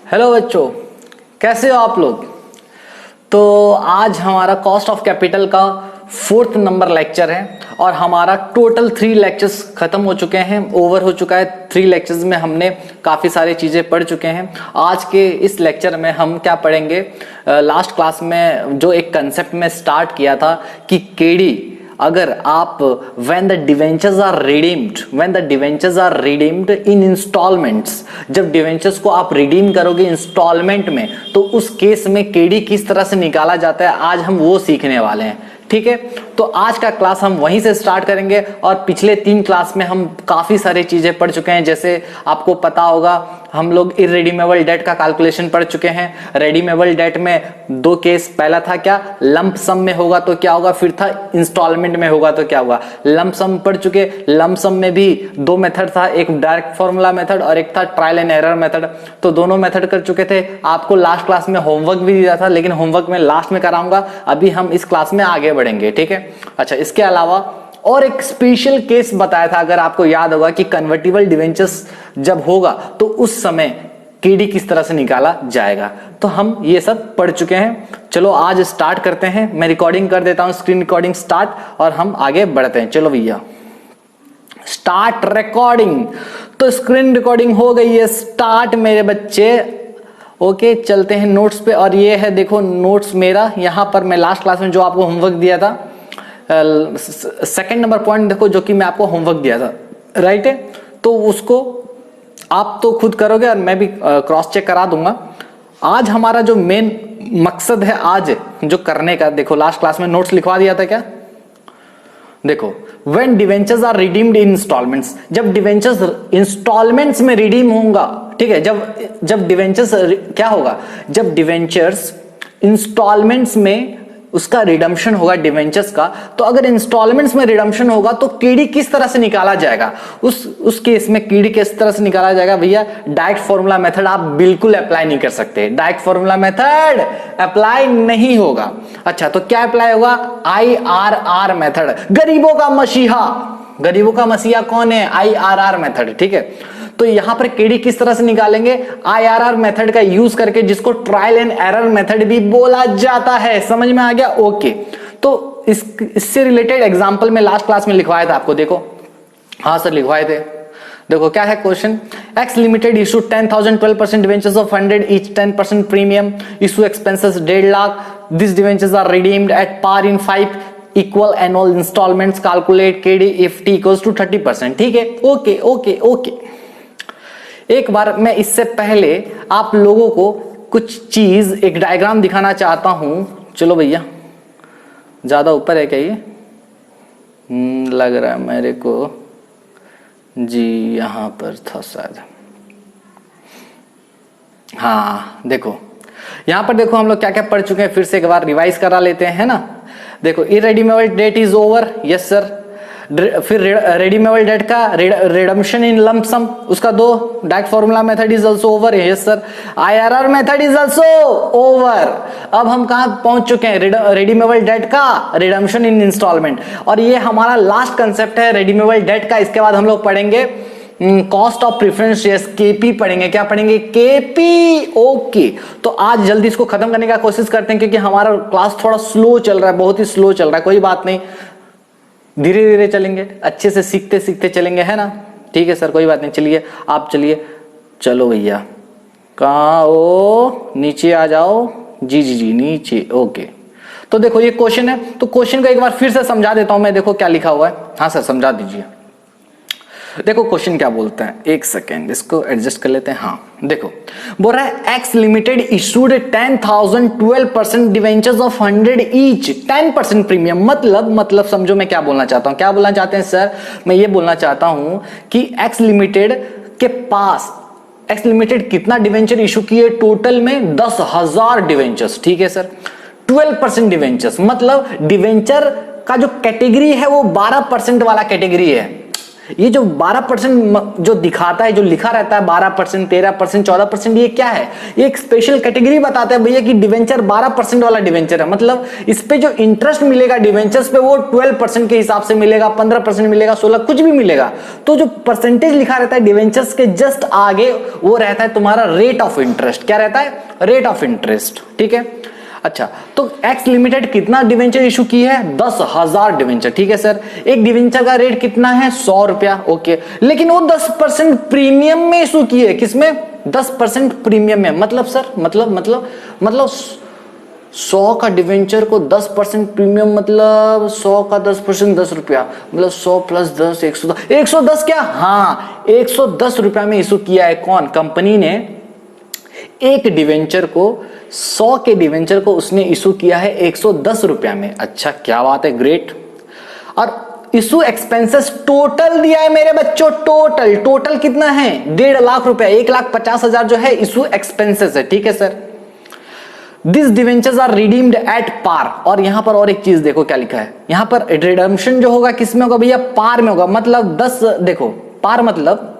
Hello बच्चों, कैसे हो आप लोग। तो आज हमारा कॉस्ट ऑफ कैपिटल का 4th नंबर लेक्चर है और हमारा टोटल 3 लेक्चर्स खत्म हो चुके हैं, ओवर हो चुका है। 3 लेक्चर्स में हमने काफ़ी सारी चीज़ें पढ़ चुके हैं। आज के इस लेक्चर में हम क्या पढ़ेंगे, लास्ट क्लास में जो एक कंसेप्ट में स्टार्ट किया था कि केडी अगर आप when the debentures are redeemed in installments, जब डिवेंचर्स को आप रिडीम करोगे इंस्टॉलमेंट में तो उस केस में केडी किस तरह से निकाला जाता है, आज हम वो सीखने वाले हैं। ठीक है, तो आज का क्लास हम वहीं से स्टार्ट करेंगे और पिछले 3 क्लास में हम काफी सारी चीजें पढ़ चुके हैं। जैसे आपको पता होगा हम लोग इररिडीमेबल डेट का कैलकुलेशन पढ़ चुके हैं। रेडीमेबल डेट में 2 केस, पहला था क्या, लंप सम में होगा तो क्या होगा, फिर था इंस्टॉलमेंट में होगा तो क्या होगा। लंप सम पढ़ चुके। लंप सम में भी 2 मेथड था, एक डायरेक्ट फॉर्मूला मेथड और एक था ट्रायल एंड एरर मेथड। तो दोनों मेथड कर चुके थे। आपको लास्ट क्लास में होमवर्क भी दिया था, लेकिन होमवर्क में लास्ट में कराऊंगा, अभी हम इस क्लास में आगे बढ़ेंगे। ठीक है, अच्छा, इसके अलावा और एक स्पेशल केस बताया था, अगर आपको याद होगा, कि कन्वर्टिबल डिवेंचर्स जब होगा तो उस समय केडी किस तरह से निकाला जाएगा। तो हम ये सब पढ़ चुके हैं। चलो आज स्टार्ट करते हैं। मैं रिकॉर्डिंग कर देता हूं, स्क्रीन रिकॉर्डिंग स्टार्ट, और हम आगे बढ़ते हैं। चलो भैया, स्टार्ट रिकॉर्डिंग। तो स्क्रीन रिकॉर्डिंग हो गई है स्टार्ट मेरे बच्चे। ओके, चलते हैं नोट्स पे। और ये है, देखो नोट्स मेरा, यहां पर मैं लास्ट क्लास में जो आपको होमवर्क दिया था, 2nd नंबर पॉइंट देखो, जो कि मैं आपको होमवर्क दिया था, राइट है। तो उसको आप तो खुद करोगे और मैं भी क्रॉस चेक करा दूंगा। आज हमारा जो मेन मकसद है आज जो करने का, देखो लास्ट क्लास में नोट्स लिखवा दिया था क्या, देखो when debentures are redeemed in installments, जब डिवेंचर्स इंस्टॉलमेंट्स में रिडीम होगा, ठीक है, जब डिवेंचर्स क्या होगा, जब डिवेंचर्स इंस्टॉलमेंट्स में उसका रिडम्पशन होगा डिवेंचर्स का, तो अगर इंस्टॉलमेंट्स में रिडम्पशन होगा तो केडी किस तरह से निकाला जाएगा, उस केस में केडी किस तरह से निकाला जाएगा भैया। डायरेक्ट फॉर्मूला मेथड आप बिल्कुल अप्लाई नहीं कर सकते, डायरेक्ट फॉर्मूला मेथड अप्लाई नहीं होगा। अच्छा, तो क्या अप्लाई होगा, IRR मेथड, गरीबों का मसीहा। गरीबों का मसीहा कौन है, IRR मेथड। ठीक है, तो यहां पर केडी किस तरह से निकालेंगे, IRR मेथड का यूज करके, जिसको ट्रायल एंड एरर मेथड भी बोला जाता है। समझ में आ गया, ओके। तो इससे रिलेटेड एग्जांपल में लास्ट क्लास में लिखवाया था आपको, देखो, हाँ सर लिखवाए थे। देखो क्या है question, X limited issue 10,000 12% debentures of 100 each 10% premium, issue expenses 1.5 lakh, this debentures are redeemed at par in 5 equal annual installments, calculate KD if T equals to 30%। ठीक है, ओके ओके ओके। एक बार मैं इससे पहले आप लोगों को कुछ चीज, एक डायग्राम दिखाना चाहता हूं। चलो भैया, ज्यादा ऊपर है क्या ये, लग रहा है मेरे को जी, यहां पर था शायद। हाँ देखो, यहां पर देखो हम लोग क्या क्या पढ़ चुके हैं, फिर से एक बार रिवाइज करा लेते हैं ना। देखो, irredeemable debt is over, yes sir. फिर रेडीमेबल डेट का रिडम्पशन इन लंप सम, उसका 2 direct formula method is also over, yes sir. IRR method is also over. अब हम कहां पहुंच चुके हैं, रेडीमेबल डेट का रिडम्पशन इन इंस्टॉलमेंट, और ये हमारा लास्ट कंसेप्ट है रेडीमेबल डेट का। इसके बाद हम लोग पढ़ेंगे cost of preference shares, KP पढ़ेंगे। क्या पढ़ेंगे? केपी। ओके, तो आज जल्दी इसको खत्म करने का कोशिश करते हैं, क्योंकि हमारा क्लास थोड़ा स्लो चल रहा है, बहुत ही स्लो चल रहा है। कोई बात नहीं, धीरे धीरे चलेंगे, अच्छे से सीखते सीखते चलेंगे, है ना? ठीक है सर, कोई बात नहीं। चलिए आप चलिए, चलो भैया, कहाँ हो? नीचे आ जाओ। जी जी जी, नीचे। ओके, तो देखो ये क्वेश्चन है, तो क्वेश्चन को एक बार फिर से समझा देता हूं मैं। देखो क्या लिखा हुआ है। हाँ सर, समझा दीजिए। देखो क्वेश्चन क्या बोलता है, एक सेकेंड इसको एडजस्ट कर लेते हैं। हाँ देखो, बोल रहा है x limited issued 10,000 12% debentures of 100 each 10% premium. मतलब समझो मैं क्या बोलना चाहता हूं। क्या बोलना चाहते हैं सर? मैं ये बोलना चाहता हूं कि एक्स लिमिटेड के पास, एक्स लिमिटेड कितना डिवेंचर इशू किए? टोटल में 10,000 डिवेंचर्स। ठीक है सर, 12% डिवेंचर्स, मतलब डिवेंचर का जो कैटेगरी है वो 12% वाला कैटेगरी है। ये जो 12% जो दिखाता है, जो लिखा रहता है 12%, 13%, 14%, ये क्या है? ये एक स्पेशल कैटेगरी बताता है भैया कि डिवेंचर 12% वाला डिवेंचर है। मतलब इस पे जो इंटरेस्ट मिलेगा डिवेंचर्स पे वो 12% के हिसाब से मिलेगा, 15% मिलेगा, 16, कुछ भी मिलेगा। तो जो परसेंटेज लिखा रहता है डिवेंचर्स के जस्ट आगे, वो रहता है तुम्हारा रेट ऑफ इंटरेस्ट। क्या रहता है? Rate of interest. ठीक है, अच्छा, तो एक्स लिमिटेड कितना डिवेंचर इशू की है? 10,000 डिवेंचर। ठीक है सर, एक डिवेंचर का रेट कितना है? 100 रुपया। ओके, लेकिन वो 10% प्रीमियम में इशू की है। किसमें? 10% प्रीमियम में। मतलब सर, मतलब 100 का डिवेंचर को 10% प्रीमियम, मतलब 100 का 10% 10 रुपया, मतलब 100 + 10 110। 110 क्या? हाँ, 110 रुपया में इशू किया है। कौन? कंपनी ने एक डिवेंचर को, 100 के डिवेंचर को उसने इशू किया है 110 रुपया में। अच्छा, क्या बात है, ग्रेट। और इशू एक्सपेंसेस टोटल दिया है मेरे बच्चों। टोटल कितना है? 1.5 लाख रुपया, 1,50,000 जो है इशू एक्सपेंसेस है। ठीक है sir, this debentures are redeemed at par. और यहां पर और एक चीज देखो क्या लिखा है, यहां पर रिडम्पशन जो होगा किसमें होगा भैया? पार में होगा। मतलब 10, देखो पार मतलब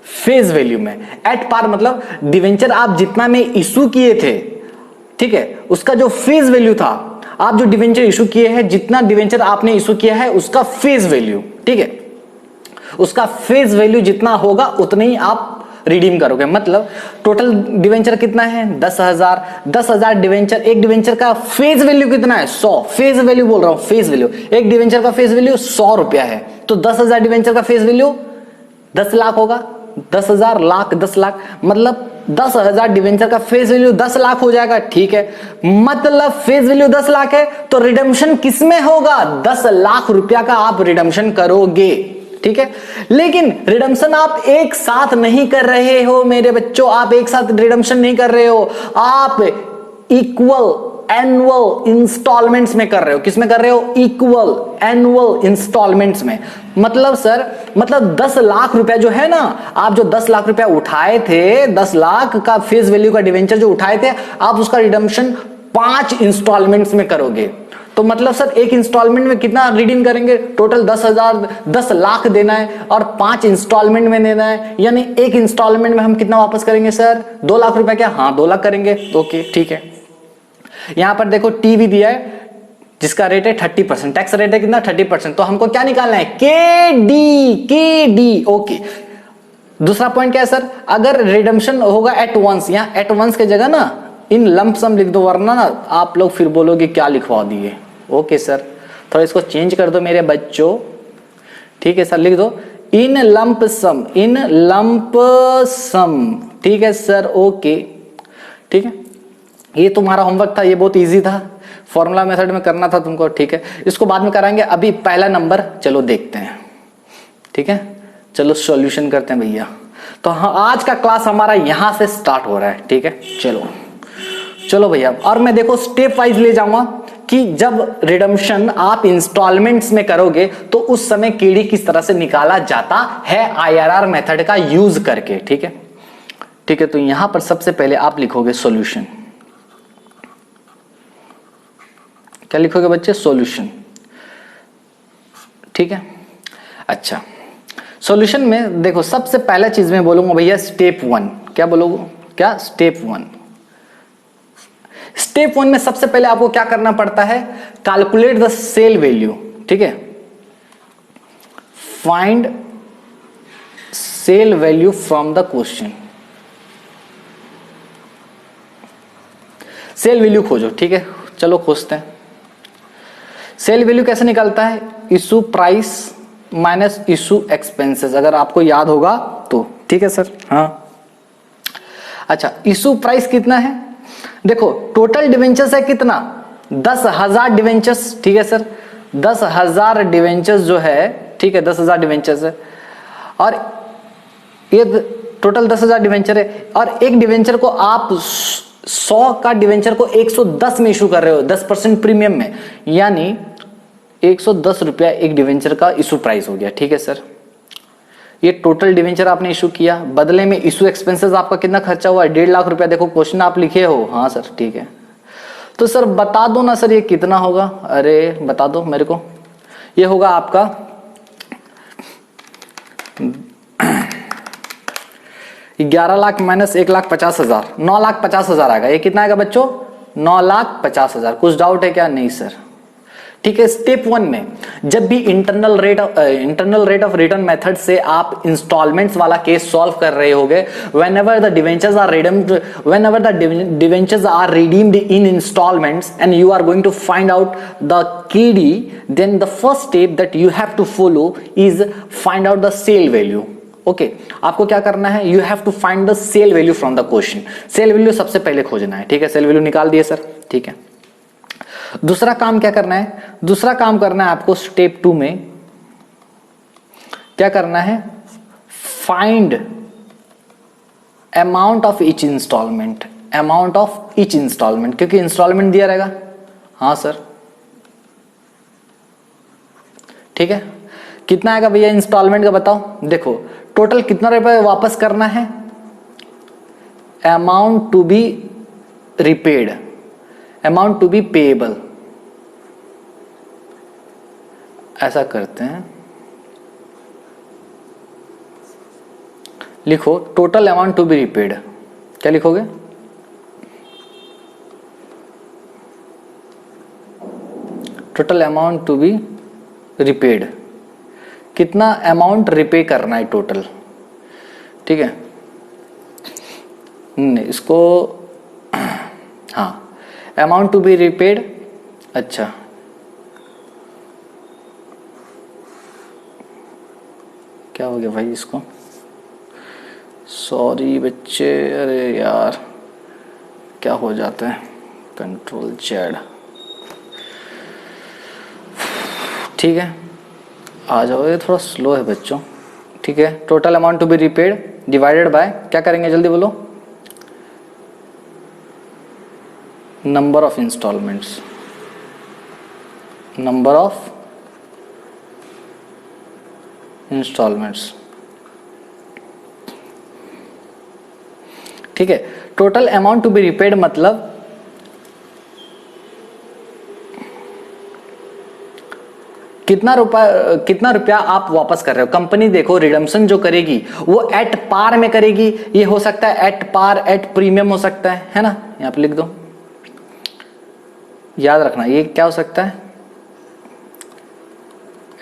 फेस वैल्यू में, एट पार मतलब डिवेंचर आप जितना में इशू किए थे, ठीक है, उसका जो फेस वैल्यू था, आप जो डिवेंचर इशू किए हैं, जितना डिवेंचर आपने इशू किया है उसका फेस वैल्यू, ठीक है, उसका फेस वैल्यू जितना होगा उतना ही आप रिडीम करोगे। मतलब टोटल डिवेंचर कितना है? 10,000। 10,000 डिवेंचर, एक डिवेंचर का फेस वैल्यू कितना है? 100। फेस वैल्यू बोल रहा हूं, फेस वैल्यू। एक डिवेंचर का फेस वैल्यू 100 रुपया है, तो 10,000 डिवेंचर का फेस वैल्यू 10 लाख होगा। 10,000 लाख 10 लाख, मतलब 10,000 डिवेंचर का फेस वैल्यू 10 लाख हो जाएगा। ठीक है, मतलब फेस वैल्यू 10 लाख है, तो रिडम्पशन किसमें होगा? 10 लाख रुपया का आप रिडम्पशन करोगे। ठीक है, लेकिन रिडम्पशन आप एक साथ नहीं कर रहे हो मेरे बच्चों, आप एक साथ रिडम्पशन नहीं कर रहे हो, आप इक्वल एनुअल इंस्टॉलमेंट्स में कर रहे हो। किस में कर रहे हो? इक्वल एनुअल इंस्टॉलमेंट्स में। मतलब सर, मतलब 10 लाख रुपया जो है ना, आप जो 10 लाख रुपया उठाए थे, 10 लाख का फेस वैल्यू का डिवेंचर जो उठाए थे, आप उसका रिडम्पशन 5 इंस्टॉलमेंट्स में करोगे। तो मतलब सर एक इंस्टॉलमेंट में कितना रिडीम करेंगे? टोटल 10,000, 10 लाख देना है और 5 इंस्टॉलमेंट में देना है, यानी एक इंस्टॉलमेंट में हम कितना वापस करेंगे सर? 2 लाख रुपया। क्या? हाँ, 2 लाख करेंगे। ओके, ठीक है। यहां पर देखो टीवी दिया है जिसका रेट है 30%, टैक्स रेट है कितना? 30%। तो हमको क्या निकालना है? के डी। ओके, दूसरा पॉइंट क्या है सर? अगर रिडम्पशन होगा एट वंस, यहां एट वंस की जगह ना इन लंप सम लिख दो, वरना ना आप लोग फिर बोलोगे क्या लिखवा दिए। ओके सर, थोड़ा इसको चेंज कर दो मेरे बच्चों। ठीक है सर, लिख दो इन लंप सम, इन लंप सम। ठीक है सर, ओके, ठीक है। ये तुम्हारा होमवर्क था, ये बहुत इजी था, फॉर्मूला मेथड में करना था तुमको। ठीक है, इसको बाद में कराएंगे, अभी पहला नंबर चलो देखते हैं। ठीक है, चलो सॉल्यूशन करते हैं भैया। तो हाँ, आज का क्लास हमारा यहां से स्टार्ट हो रहा है। ठीक है, चलो भैया, और मैं देखो स्टेप वाइज ले जाऊंगा कि जब रिडम्पशन आप इंस्टॉलमेंट्स में करोगे तो उस समय केडी किस तरह से निकाला जाता है आईआरआर मेथड का यूज करके। ठीक है, ठीक है। तो यहां पर सबसे पहले आप लिखोगे सॉल्यूशन। क्या लिखोगे बच्चे? सॉल्यूशन। ठीक है, अच्छा, सॉल्यूशन में देखो सबसे पहला चीज मैं बोलूंगा भैया स्टेप 1। क्या बोलोगे? क्या? स्टेप 1। स्टेप 1 में सबसे पहले आपको क्या करना पड़ता है? Calculate the sale value. ठीक है, find sale value from the question. Sale value खोजो, ठीक है, चलो खोजते हैं। सेल वैल्यू कैसे निकलता है? Issue price minus issue expenses, अगर आपको याद होगा तो, ठीक है सर। हाँ अच्छा, इशू प्राइस कितना है? देखो टोटल डिवेंचर्स है कितना? 10,000 डिवेंचर्स, ठीक है सर। 10,000 डिवेंचर्स जो है, ठीक है, 10,000 डिवेंचर्स है, और ये टोटल 10,000 डिवेंचर है, और एक डिवेंचर को आप 100 का डिवेंचर को 110 में इशू कर रहे हो, 10% प्रीमियम में, यानी 110 रुपया एक डिवेंचर का इशू प्राइस हो गया, ठीक है सर। ये टोटल डिवेंचर आपने इशू किया, बदले में इशू एक्सपेंसेस आपका कितना खर्चा हुआ है? 1.5 लाख रुपया। देखो क्वेश्चन आप लिखे हो, हाँ सर, ठीक है। तो सर बता दो ना सर ये कितना होगा? अरे बता दो मेरे को। ये होगा आपका 11 लाख माइनस 1,50,000, 9,50,000 आएगा। ये कितना आएगा बच्चों? 9,50,000। कुछ डाउट है क्या? नहीं सर, ठीक है। स्टेप 1 में जब भी internal rate of return method से आप इंस्टॉलमेंट्स वाला केस सॉल्व कर रहे होगे, whenever the debentures are redeemed in installments and you are going to find out the KD, then the first step that you have to follow is find out the sale value. Okay आपको क्या करना है? You have to find the sale value from the question. Sale value सबसे पहले खोजना है, ठीक है। सेल वैल्यू निकाल दिए सर, ठीक है। दूसरा काम क्या करना है? दूसरा काम करना है आपको स्टेप 2 में, क्या करना है? Find amount of each installment, amount of each installment, क्योंकि इंस्टॉलमेंट दिया रहेगा। हाँ सर, ठीक है। कितना आएगा भैया इंस्टॉलमेंट का बताओ? देखो टोटल कितना रुपए वापस करना है? Amount to be repaid, amount to be payable, ऐसा करते हैं। लिखो total amount to be repaid. क्या लिखोगे? Total amount to be repaid, कितना अमाउंट रिपे करना है टोटल, ठीक है। इसको हाँ, अमाउंट टू बी रिपेड। अच्छा क्या हो गया भाई इसको? सॉरी बच्चे, अरे यार क्या हो जाता है? कंट्रोल Z, ठीक है। आ जाओ, ये थोड़ा स्लो है बच्चों, ठीक है। Total amount to be repaid divided by, क्या करेंगे जल्दी बोलो? Number of installments, number of installments, ठीक है। Total amount to be repaid मतलब कितना रुपया आप वापस कर रहे हो। कंपनी देखो रिडम्पशन जो करेगी वो एट पार में करेगी। ये हो सकता है एट पार, एट प्रीमियम हो सकता है ना। यहां पे लिख दो, याद रखना ये क्या हो सकता है?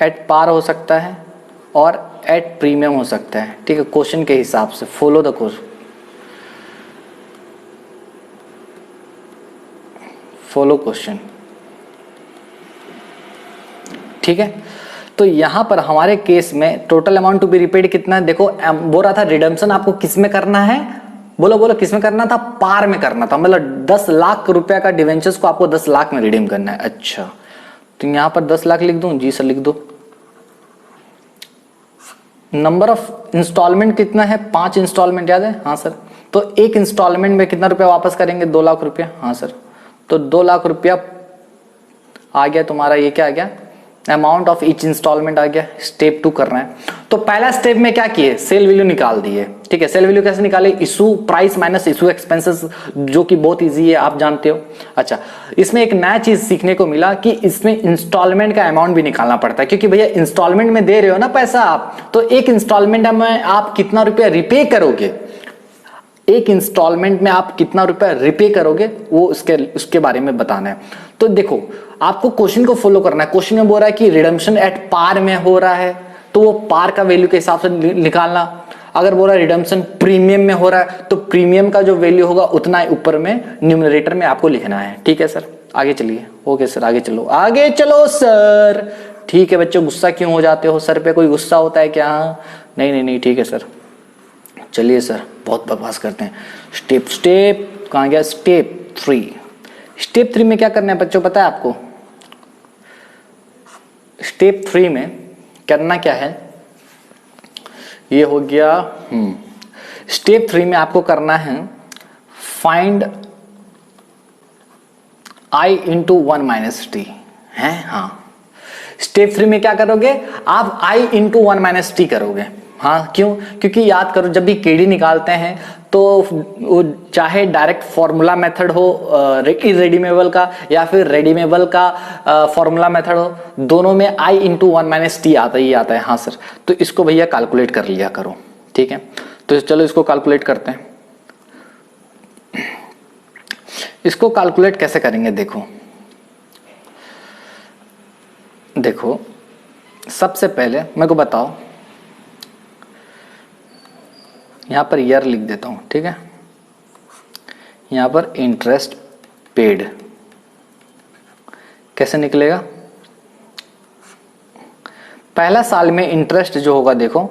एट पार हो सकता है और एट प्रीमियम हो सकता है, ठीक है। क्वेश्चन के हिसाब से follow the course, follow question, ठीक है। तो यहां पर हमारे केस में total amount to be repaid कितना है? देखो बोल रहा था रिडम्पशन आपको किस में करना है? बोलो बोलो, किस में करना था? पार में करना था, मतलब 10 लाख रुपया का डिवेंचर्स को आपको 10 लाख में रिडीम करना है। अच्छा तो यहां पर 10 लाख लिख दूं? जी सर लिख दो। नंबर ऑफ इंस्टॉलमेंट कितना है? 5 इंस्टॉलमेंट, याद है? हाँ सर। तो एक इंस्टॉलमेंट में कितना रुपया वापस करेंगे? 2 लाख रुपया। हाँ सर। तो 2 लाख रुपया आ गया तुम्हारा। ये क्या आ गया? अमाउंट ऑफ ईच इंस्टॉलमेंट आ गया। स्टेप 2 करना है। तो पहला स्टेप में क्या किए? सेल वैल्यू निकाल दिए, ठीक है। सेल वैल्यू कैसे निकाले? Issue price minus issue expenses, जो कि बहुत इजी है, आप जानते हो। अच्छा, इसमें एक नया चीज सीखने को मिला कि इसमें इंस्टॉलमेंट का अमाउंट भी निकालना पड़ता है, क्योंकि भैया इंस्टॉलमेंट में दे रहे हो ना पैसा आप, तो एक इंस्टॉलमेंट में आप कितना रुपया रिपे करोगे, एक इंस्टॉलमेंट में आप कितना रुपया रिपे करोगे, वो उसके बारे में बताना है। तो देखो आपको क्वेश्चन को फॉलो करना है। क्वेश्चन में बोल रहा है कि रिडम्पशन एट पार में हो रहा है, तो वो पार का वैल्यू के हिसाब से निकालना। अगर बोला रिडम्पशन प्रीमियम में हो रहा है तो प्रीमियम का जो वैल्यू होगा उतना ही ऊपर में न्यूमरेटर में आपको लिखना है। ठीक है सर, आगे चलिए। ओके सर, आगे चलो, आगे चलो सर। ठीक है बच्चों, गुस्सा क्यों हो जाते हो? सर पे कोई गुस्सा होता है क्या? नहीं नहीं नहीं, ठीक है सर। चलिए सर, बहुत बकवास करते हैं। स्टेप कहाँ गया? स्टेप 3। स्टेप 3 में क्या करना है बच्चों, पता है आपको? स्टेप 3 में करना क्या है, ये हो गया। स्टेप 3 में आपको करना है find i into 1 minus T है। हाँ, स्टेप 3 में क्या करोगे आप? i इंटू 1 माइनस टी करोगे। हाँ, क्यों? क्योंकि याद करो, जब भी केडी निकालते हैं तो वो चाहे डायरेक्ट फॉर्मूला मेथड हो इरेडीमेबल का या फिर रेडीमेबल का फॉर्मूला मेथड हो, दोनों में i इंटू 1 माइनस टी आता ही आता है। हाँ सर, तो इसको भैया कैलकुलेट कर लिया करो। ठीक है, तो चलो इसको कैलकुलेट करते हैं। इसको कैलकुलेट कैसे करेंगे? देखो सबसे पहले मेरे को बताओ, यहां पर ईयर लिख देता हूं। ठीक है, यहां पर इंटरेस्ट पेड कैसे निकलेगा? पहला साल में इंटरेस्ट जो होगा, देखो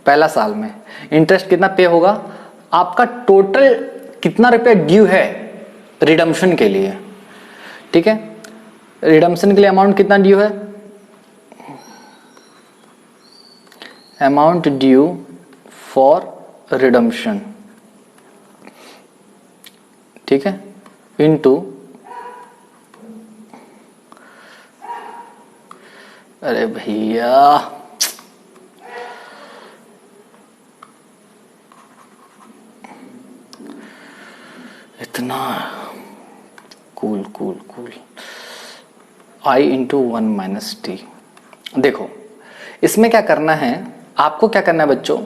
पहला साल में इंटरेस्ट कितना पे होगा आपका? टोटल कितना रुपया ड्यू है रिडम्पशन के लिए? ठीक है, रिडम्पशन के लिए अमाउंट कितना ड्यू है? अमाउंट ड्यू फॉर रिडम्पशन, ठीक है, इनटू, अरे भैया इतना cool, i into 1 minus T. देखो इसमें क्या करना है आपको, क्या करना है बच्चों?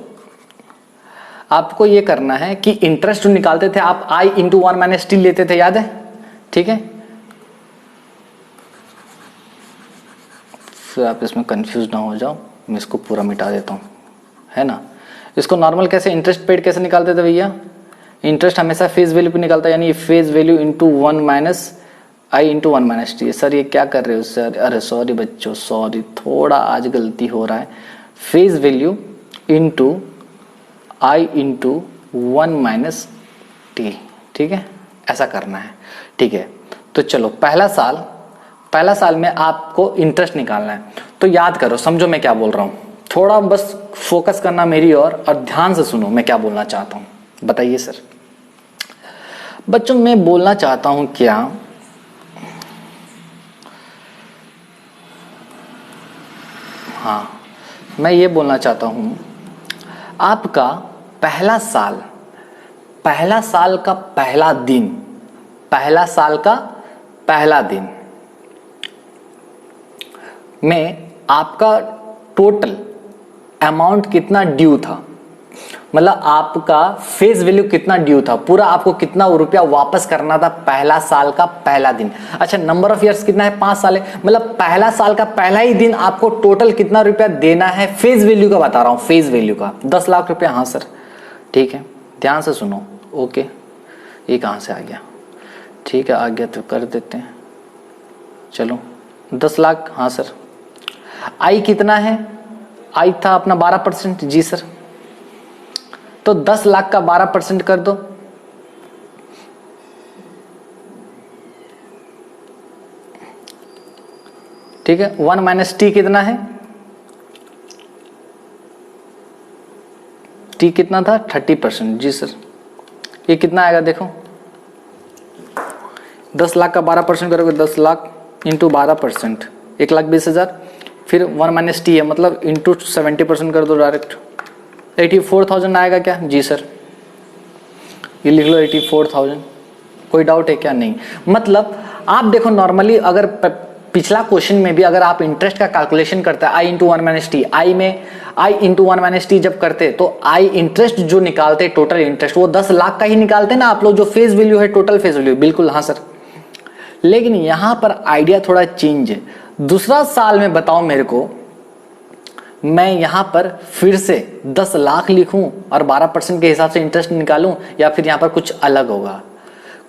आपको ये करना है कि इंटरेस्ट जो निकालते थे आप i इंटू 1 माइनस टी लेते थे, याद है? ठीक है, फिर आप इसमें कंफ्यूज ना हो जाओ, मैं इसको पूरा मिटा देता हूं, है ना। इसको नॉर्मल कैसे, इंटरेस्ट पेड कैसे निकालते थे भैया? इंटरेस्ट हमेशा फेस वैल्यू पे निकलता है, यानी face value into 1 minus i into 1 minus T. Sir ये क्या कर रहे हो सर? अरे सॉरी बच्चों, सॉरी, थोड़ा आज गलती हो रहा है। Face value into i into 1 minus T, ठीक है, ऐसा करना है। ठीक है, तो चलो पहला साल में आपको इंटरेस्ट निकालना है। तो याद करो, समझो मैं क्या बोल रहा हूं, थोड़ा बस फोकस करना मेरी और ध्यान से सुनो मैं क्या बोलना चाहता हूं। बताइए सर। बच्चों मैं बोलना चाहता हूं क्या, हाँ मैं ये बोलना चाहता हूं, आपका पहला साल का पहला दिन में आपका टोटल अमाउंट कितना ड्यू था, मतलब आपका फेस वैल्यू कितना ड्यू था, पूरा आपको कितना रुपया वापस करना था पहला साल का पहला दिन। अच्छा, नंबर ऑफ इयर्स कितना है? 5 साल है, मतलब पहला साल का पहला ही दिन आपको टोटल कितना रुपया देना है? फेस वैल्यू का बता रहा हूं, फेस वैल्यू का 10 लाख रुपया। हाँ सर, ठीक है, ध्यान से सुनो। ओके, ये कहां से आ गया? ठीक है, आ गया तो कर देते हैं। चलो 10 लाख, हाँ सर। आई कितना है? आई था अपना 12%। जी सर, तो 10 लाख का 12% कर दो। ठीक है, 1 माइनस टी कितना है? टी कितना था? 30%। जी सर, ये कितना आएगा देखो, 10 लाख का 12% करोगे, 10 लाख इंटू 12%, 1,20,000। फिर 1 माइनस टी है, मतलब इंटू 70% कर दो डायरेक्ट, 84,000 आएगा क्या? जी सर, ये लिख लो 84,000। कोई डाउट है क्या? नहीं। मतलब आप देखो, नॉर्मली अगर पिछला क्वेश्चन में भी अगर आप इंटरेस्ट का कैलकुलेशन करते हैं i इंटू 1 माइनस टी, आई में i इंटू 1 माइनस टी जब करते तो i इंटरेस्ट जो निकालते, टोटल इंटरेस्ट, वो 10 लाख का ही निकालते ना आप लोग, जो फेस वैल्यू है, टोटल फेस वैल्यू। बिल्कुल हाँ सर, लेकिन यहां पर आइडिया थोड़ा चेंज है। दूसरा साल में बताओ मेरे को, मैं यहाँ पर फिर से 10 लाख लिखूं और 12% के हिसाब से इंटरेस्ट निकालूं, या फिर यहाँ पर कुछ अलग होगा?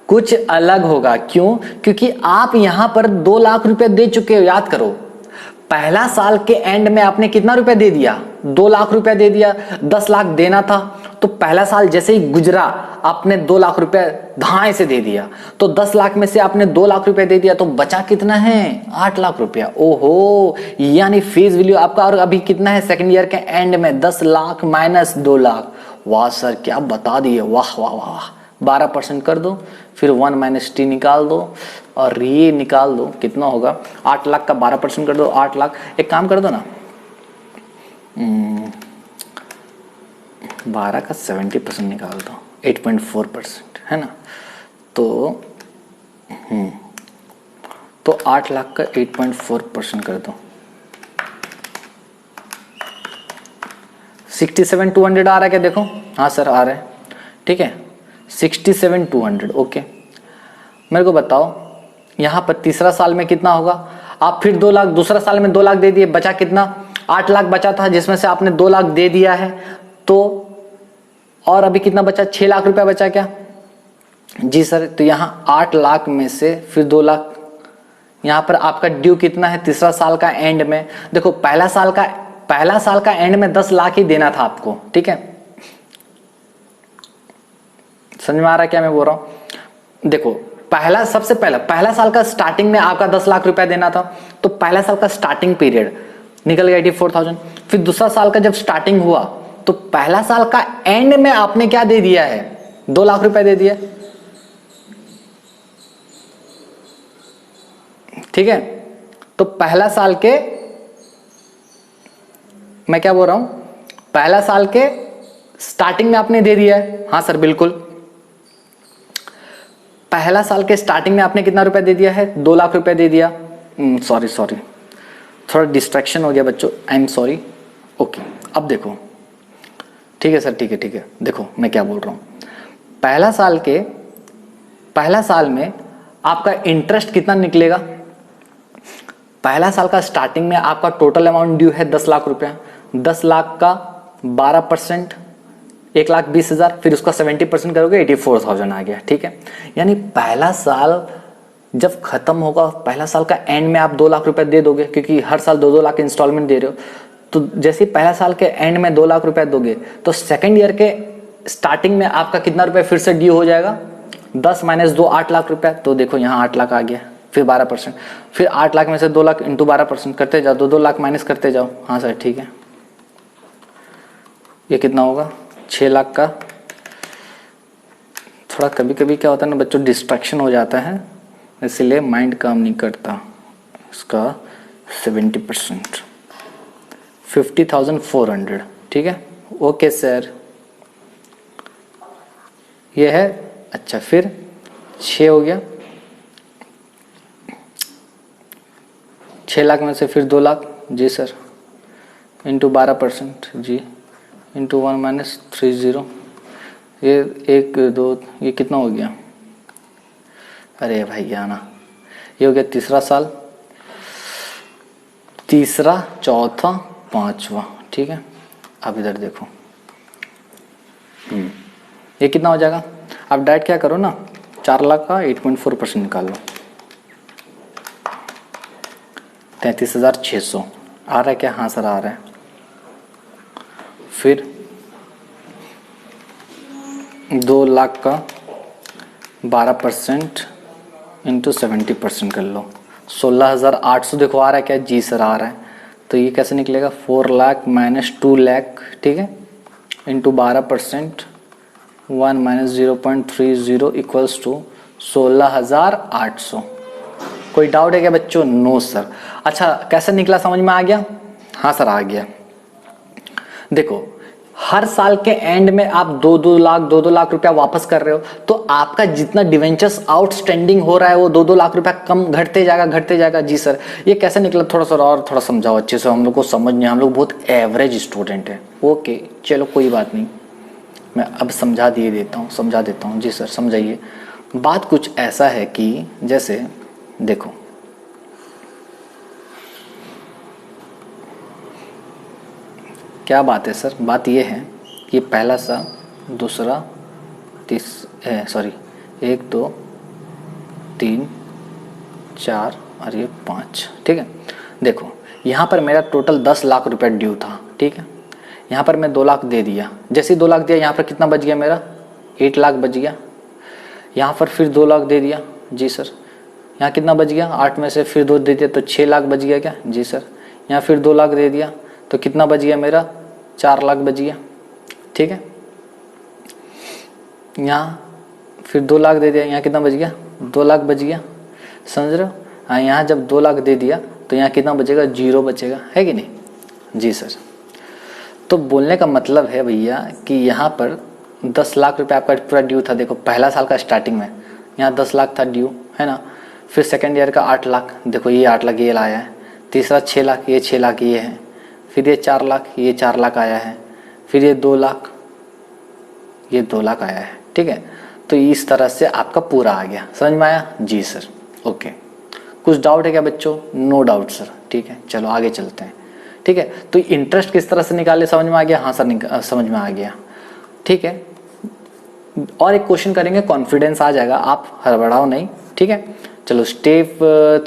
कुछ अलग होगा। क्यों? क्योंकि आप यहाँ पर 2 लाख रुपए दे चुके हो। याद करो, पहला साल के एंड में आपने कितना रुपए दे दिया? 2 लाख रुपए दे दिया। 10 लाख देना था, तो पहला साल जैसे ही गुजरा आपने 2 लाख रुपए धाए से दे दिया। तो 10 लाख में से आपने 2 लाख रुपए दे दिया, तो बचा कितना है? 8 लाख रुपया। ओहो, यानी फेस वैल्यू आपका और अभी कितना है सेकंड ईयर के एंड में? 10 लाख माइनस 2 लाख। वाह सर, क्या बता दिए, वाह वाह वाह। 12% कर दो, फिर 1 माइनस टी निकाल दो और ये निकाल दो, कितना होगा? 8 लाख का 12% कर दो, 8 लाख। एक काम कर दो ना, 12 का 70% निकाल दो, 8.4% है ना। तो 8 लाख का 8.4% कर दो, 67,200 आ रहा है क्या? देखो, हाँ सर आ रहा है, ठीक है, 67,200। ओके, मेरे को बताओ यहाँ पर तीसरा साल में कितना होगा? आप फिर 2 लाख, दूसरा साल में 2 लाख दे दिए, बचा कितना? 8 लाख बचा था, जिसमें से आपने 2 लाख दे दिया है, तो और अभी कितना बचा? 6 लाख रुपया बचा क्या? जी सर। तो यहाँ 8 लाख में से फिर 2 लाख, यहाँ पर आपका ड्यू कितना है तीसरा साल का एंड में? देखो, पहला साल का एंड में 10 लाख ही देना था आपको, ठीक है। समझ में आ रहा है क्या मैं बोल रहा हूं? देखो, सबसे पहला साल का स्टार्टिंग में आपका 10 लाख रुपया देना था, तो पहला साल का स्टार्टिंग पीरियड निकल गया 84,000। फिर दूसरा साल का जब स्टार्टिंग हुआ, तो पहला साल का एंड में आपने क्या दे दिया है? 2 लाख रुपया दे दिया, ठीक है। तो पहला साल के, मैं क्या बोल रहा हूं, पहला साल के स्टार्टिंग में आपने दे दिया है। हाँ सर, बिल्कुल। पहला साल के स्टार्टिंग में आपने कितना रुपया दे दिया है? 2 लाख रुपया दे दिया। सॉरी, थोड़ा डिस्ट्रैक्शन हो गया बच्चों, आई एम सॉरी। ओके, अब देखो, ठीक है सर, ठीक है। देखो मैं क्या बोल रहा हूं, पहला साल में आपका इंटरेस्ट कितना निकलेगा? पहला साल का स्टार्टिंग में आपका टोटल अमाउंट ड्यू है 10 लाख रुपया। 10 लाख का 12%, 1,20,000, फिर उसका 70% करोगे, 84,000 आ गया, ठीक है। यानी पहला साल जब खत्म होगा, पहला साल का एंड में आप 2 लाख रुपए दे दोगे, क्योंकि हर साल 2-2 लाख इंस्टॉलमेंट दे रहे हो। तो जैसे पहला साल के एंड में 2 लाख रुपए दोगे, तो सेकेंड ईयर के स्टार्टिंग में आपका कितना रुपए फिर से ड्यू हो जाएगा? 10 माइनस 2, 8 लाख रुपया। तो देखो यहाँ 8 लाख आ गया, फिर 12%, फिर 8 लाख में से 2 लाख इंटू 12% करते जाओ, 2-2 लाख माइनस करते जाओ। हाँ सर, ठीक है। ये कितना होगा? 6 लाख का। थोड़ा कभी कभी क्या होता है ना बच्चों, डिस्ट्रैक्शन हो जाता है, इसलिए माइंड काम नहीं करता। इसका 70%, 50,400, ठीक है। ओके सर, ये है। अच्छा, फिर 6 हो गया, 6 लाख में से फिर 2 लाख, जी सर, इंटू 12%, जी, इंटू 1 माइनस 30, ये 1 2, ये कितना हो गया? अरे भैया ना, ये हो गया तीसरा साल, तीसरा, चौथा, पांचवा, ठीक है। अब इधर देखो, ये कितना हो जाएगा? अब डायरेक्ट क्या करो ना, 4 लाख का 8.4% निकाल लो, 33,600 आ रहा है क्या? हाँ सर, आ रहा है। फिर 2 लाख का 12% इंटू 70% कर लो, 16,800 देखो आ रहा है क्या? जी सर, आ रहा है। तो ये कैसे निकलेगा? 4 लाख माइनस 2 लाख, ठीक है, इंटू 12%, 1 माइनस 0.30 इक्वल्स टू 16,800। कोई डाउट है क्या बच्चों? No sir. अच्छा, कैसे निकला, समझ में आ गया? हाँ सर, आ गया। देखो, हर साल के एंड में आप 2-2 लाख रुपया वापस कर रहे हो, तो आपका जितना डिवेंचर्स आउटस्टैंडिंग हो रहा है वो 2-2 लाख रुपया कम घटते जाएगा। जी सर, ये कैसे निकला? थोड़ा सा और थोड़ा समझाओ अच्छे से, हम लोग को समझ नहीं, हम लोग बहुत एवरेज स्टूडेंट है। ओके चलो, कोई बात नहीं, मैं अब समझा देता हूँ। जी सर, समझाइए। बात कुछ ऐसा है कि जैसे देखो, क्या बात है सर? बात ये है कि पहला सा, दूसरा, सॉरी 1 2 3 4 और ये 5, ठीक है। देखो यहाँ पर मेरा टोटल 10 लाख रुपए ड्यू था, ठीक है। यहाँ पर मैं 2 लाख दे दिया, जैसे ही 2 लाख दिया यहाँ पर कितना बच गया मेरा? 8 लाख बच गया। यहाँ पर फिर 2 लाख दे दिया, जी सर। यहाँ कितना बच गया? 8 में से फिर 2 दे दिया तो 6 लाख बच गया क्या? जी सर। यहाँ फिर 2 लाख दे दिया तो कितना बच गया मेरा? 4 लाख बच गया, ठीक है। यहाँ फिर 2 लाख दे दिया, यहाँ कितना बच गया? 2 लाख बच गया, समझ रहे हो? हाँ, यहाँ जब 2 लाख दे दिया तो यहाँ कितना बचेगा? 0 बचेगा, है कि नहीं? जी सर। तो बोलने का मतलब है भैया कि यहाँ पर 10 लाख रुपए आपका पूरा ड्यू था। देखो पहला साल का स्टार्टिंग में यहाँ 10 लाख था ड्यू, है ना। फिर सेकेंड ईयर का 8 लाख, देखो ये 8 लाख ये लाया है। तीसरा 6 लाख, ये 6 लाख ये है। फिर ये 4 लाख, ये 4 लाख आया है। फिर ये 2 लाख, ये 2 लाख आया है, ठीक है। तो इस तरह से आपका पूरा आ गया, समझ में आया? जी सर, ओके। कुछ डाउट है क्या बच्चों? नो डाउट सर, ठीक है। चलो आगे चलते हैं, ठीक है। तो इंटरेस्ट किस तरह से निकाले, समझ में आ गया? हाँ सर, समझ में आ गया, ठीक है। और एक क्वेश्चन करेंगे, कॉन्फिडेंस आ जाएगा, आप हड़बड़ाओ नहीं, ठीक है। चलो स्टेप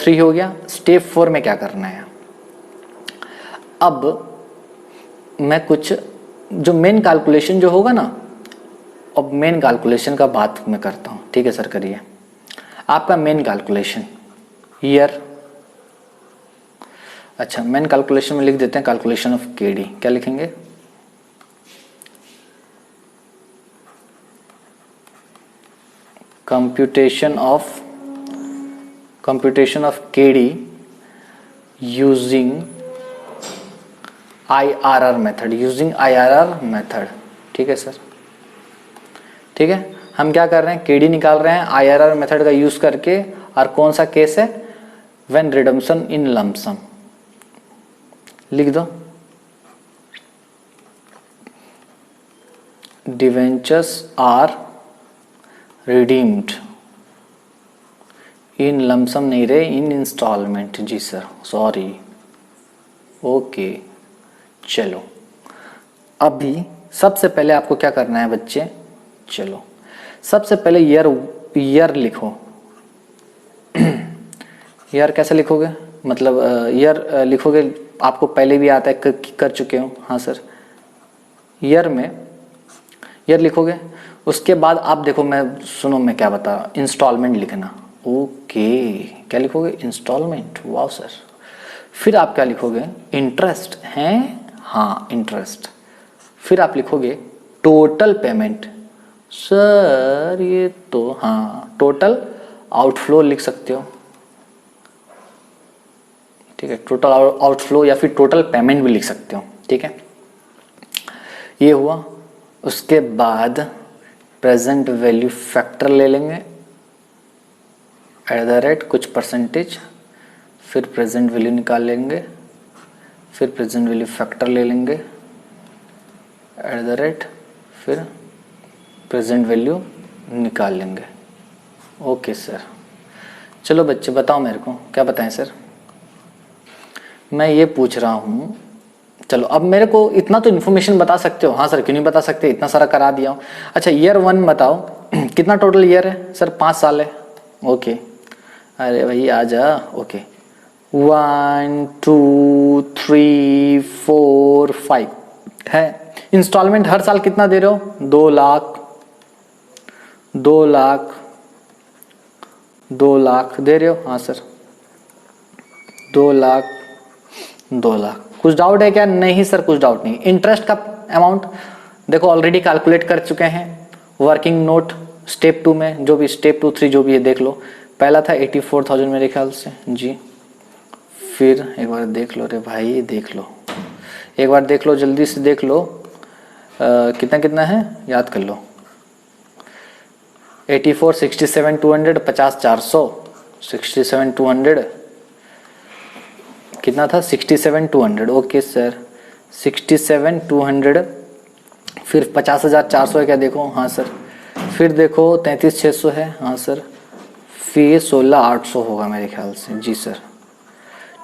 3 हो गया। स्टेप 4 में क्या करना है? अब मैं कुछ जो मेन कैलकुलेशन जो होगा ना, अब मेन कैलकुलेशन का बात मैं करता हूँ, ठीक है सर। करिए आपका मेन कैलकुलेशन ईयर। अच्छा, मेन कैलकुलेशन में लिख देते हैं कैलकुलेशन ऑफ केडी। क्या लिखेंगे? computation of KD using IRR method, ठीक है सर, ठीक है। हम क्या कर रहे हैं? KD निकाल रहे हैं IRR मेथड का यूज करके। और कौन सा केस है? व्हेन रिडम्पशन इन लमसम, लिख दो। Debentures are redeemed in lump sum नहीं रे, इन इंस्टॉलमेंट। जी सर, सॉरी, ओके। चलो अभी सबसे पहले आपको क्या करना है बच्चे? चलो सबसे पहले ईयर लिखो। ईयर कैसे लिखोगे? मतलब ईयर लिखोगे, आपको पहले भी आता है, कर चुके हो। हाँ सर, ईयर में ईयर लिखोगे। उसके बाद आप देखो, मैं क्या बता रहा हूँ, इंस्टॉलमेंट लिखना। ओके, क्या लिखोगे? इंस्टॉलमेंट, वाह सर। फिर आप क्या लिखोगे? इंटरेस्ट है, हाँ इंटरेस्ट। फिर आप लिखोगे टोटल पेमेंट। सर ये तो, हाँ टोटल आउटफ्लो लिख सकते हो, ठीक है। टोटल आउटफ्लो या फिर टोटल पेमेंट भी लिख सकते हो, ठीक है। ये हुआ। उसके बाद प्रेजेंट वैल्यू फैक्टर ले लेंगे @ कुछ परसेंटेज, फिर प्रेजेंट वैल्यू निकाल लेंगे, फिर प्रेजेंट वैल्यू फैक्टर ले लेंगे @ फिर प्रेजेंट वैल्यू निकाल लेंगे। Okay sir. चलो बच्चे बताओ मेरे को, क्या बताएं सर? मैं ये पूछ रहा हूँ। चलो अब मेरे को इतना तो इन्फॉर्मेशन बता सकते हो। हाँ सर, क्यों नहीं बता सकते, इतना सारा करा दिया हूँ। अच्छा ईयर 1 बताओ कितना टोटल ईयर है? सर 5 साल है। ओके, अरे भाई आ जा। ओके 1 2 3 4 5 है। इंस्टॉलमेंट हर साल कितना दे रहे हो? 2 लाख 2 लाख 2 लाख दे रहे हो। हाँ सर 2 लाख 2 लाख। कुछ डाउट है क्या? नहीं सर कुछ डाउट नहीं। इंटरेस्ट का अमाउंट देखो ऑलरेडी कैलकुलेट कर चुके हैं। वर्किंग नोट स्टेप 2 में, जो भी स्टेप 2 3 जो भी है देख लो। पहला था 84,000 मेरे ख्याल से जी। फिर एक बार देख लो रे भाई, देख लो एक बार, देख लो जल्दी से देख लो। कितना कितना है याद कर लो। 84 67 200 50 400 67 200 कितना था? 67 200। Okay sir 67 200। फिर 50,400 है क्या? देखो हाँ सर। फिर देखो 33,600 है। हाँ सर। फिर 16,800 होगा मेरे ख्याल से। जी सर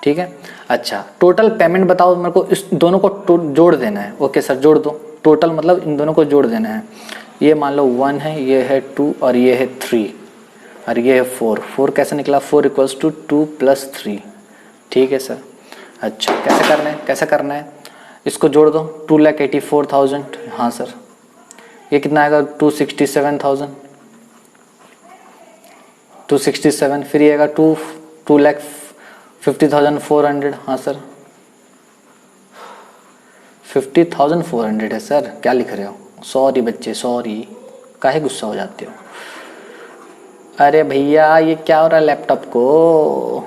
ठीक है। अच्छा, टोटल पेमेंट बताओ मेरे को, इस दोनों को जोड़ देना है। ओके सर, जोड़ दो। टोटल मतलब इन दोनों को जोड़ देना है। ये मान लो 1 है, ये है 2 और ये है 3 और ये है 4। 4 कैसे निकला? 4 इक्वल्स टू 2 + 3। ठीक है सर। अच्छा, कैसे करना है, कैसे करना है? इसको जोड़ दो, 2,84,000। हाँ सर। ये कितना आएगा? 267,000, 267। फिर ये आएगा 2,50,400। हाँ सर, 50,400 है सर। क्या लिख रहे हो? सॉरी बच्चे, सॉरी, काहे गुस्सा हो जाते हो? अरे भैया ये क्या हो रहा है लैपटॉप को?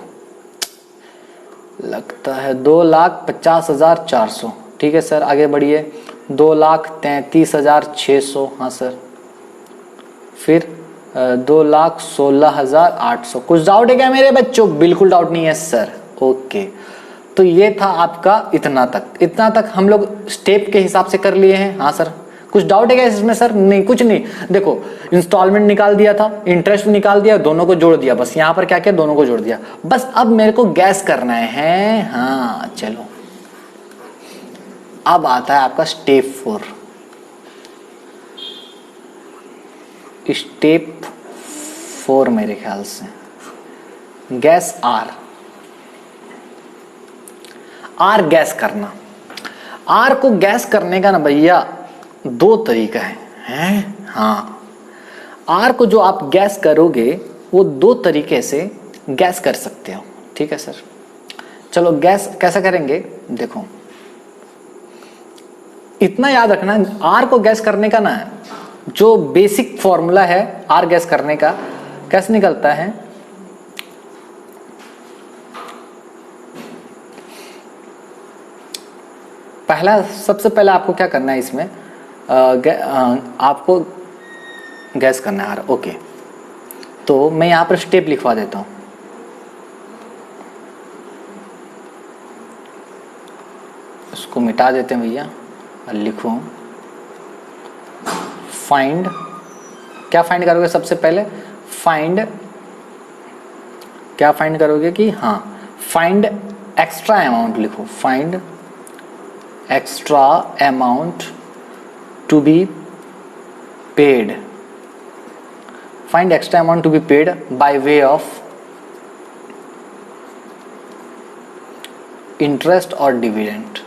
लगता है 2,50,400। ठीक है सर, आगे बढ़िए। 2,33,600। हाँ सर। फिर 2,16,800। कुछ डाउट है क्या मेरे बच्चों? बिल्कुल डाउट नहीं है सर। ओके, तो ये था आपका इतना तक। इतना तक हम लोग स्टेप के हिसाब से कर लिए हैं। हाँ सर, कुछ डाउट है क्या इसमें सर? नहीं, कुछ नहीं। देखो, इंस्टॉलमेंट निकाल दिया था, इंटरेस्ट निकाल दिया, दोनों को जोड़ दिया। बस यहाँ पर क्या किया? दोनों को जोड़ दिया। बस अब मेरे को गैस करना है। हाँ चलो, अब आता है आपका स्टेप 4। स्टेप 4 मेरे ख्याल से गैस आर गैस करना। आर को गैस करने का ना भैया 2 तरीका है। हाँ, आर को जो आप गैस करोगे वो 2 तरीके से गैस कर सकते हो। ठीक है सर, चलो गैस कैसे करेंगे देखो। इतना याद रखना, आर को गैस करने का ना जो बेसिक फॉर्मूला है आर गैस करने का, कैसे निकलता है? पहला, सबसे पहले आपको क्या करना है इसमें, आपको गैस करना है आर। ओके, तो मैं यहां पर स्टेप लिखवा देता हूं। इसको मिटा देते हैं भैया और लिखो फाइंड। क्या फाइंड करोगे सबसे पहले? फाइंड, क्या फाइंड करोगे कि हाँ, फाइंड एक्स्ट्रा अमाउंट लिखो। Find extra amount to be paid. Find extra amount to be paid by way of interest और डिविडेंड।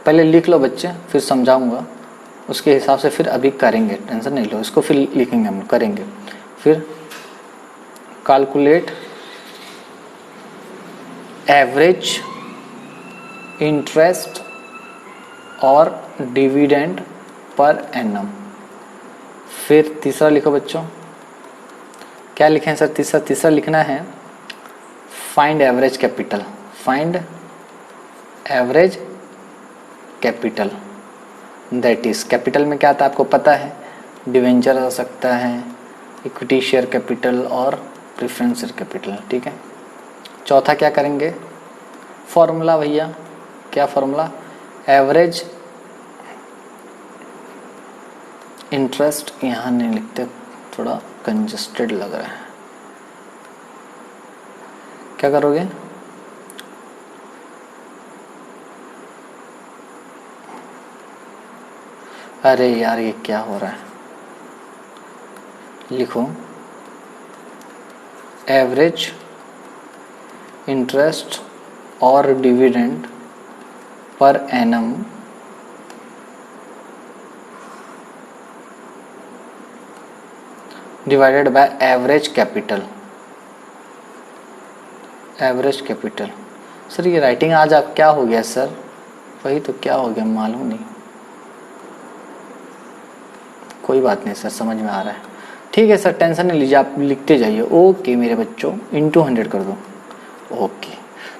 पहले लिख लो बच्चे, फिर समझाऊंगा उसके हिसाब से। फिर अभी करेंगे, टेंशन नहीं लो, इसको फिर लिखेंगे, हम करेंगे। फिर कैलकुलेट एवरेज इंटरेस्ट और डिविडेंड पर एनम। फिर तीसरा लिखो बच्चों, क्या लिखें सर? तीसरा लिखना है find average capital. Find average capital, that is, capital में क्या आता है आपको पता है? डिवेंचर आ सकता है, इक्विटी शेयर कैपिटल और प्रेफरेंस शेयर कैपिटल। ठीक है। चौथा क्या करेंगे? फॉर्मूला भैया, क्या फॉर्मूला? एवरेज इंटरेस्ट, यहां नहीं लिखते, थोड़ा कंजस्टेड लग रहा है। क्या करोगे? अरे यार ये क्या हो रहा है? लिखो एवरेज इंटरेस्ट और dividend per annum divided by average capital. Average capital. Sir ये राइटिंग आज आप क्या हो गया सर? वही तो, क्या हो गया मालूम नहीं। कोई बात नहीं सर, समझ में आ रहा है। ठीक है सर, टेंशन नहीं लीजिए, आप लिखते जाइए। ओके मेरे बच्चों, इंटू 100 कर दो। ओके,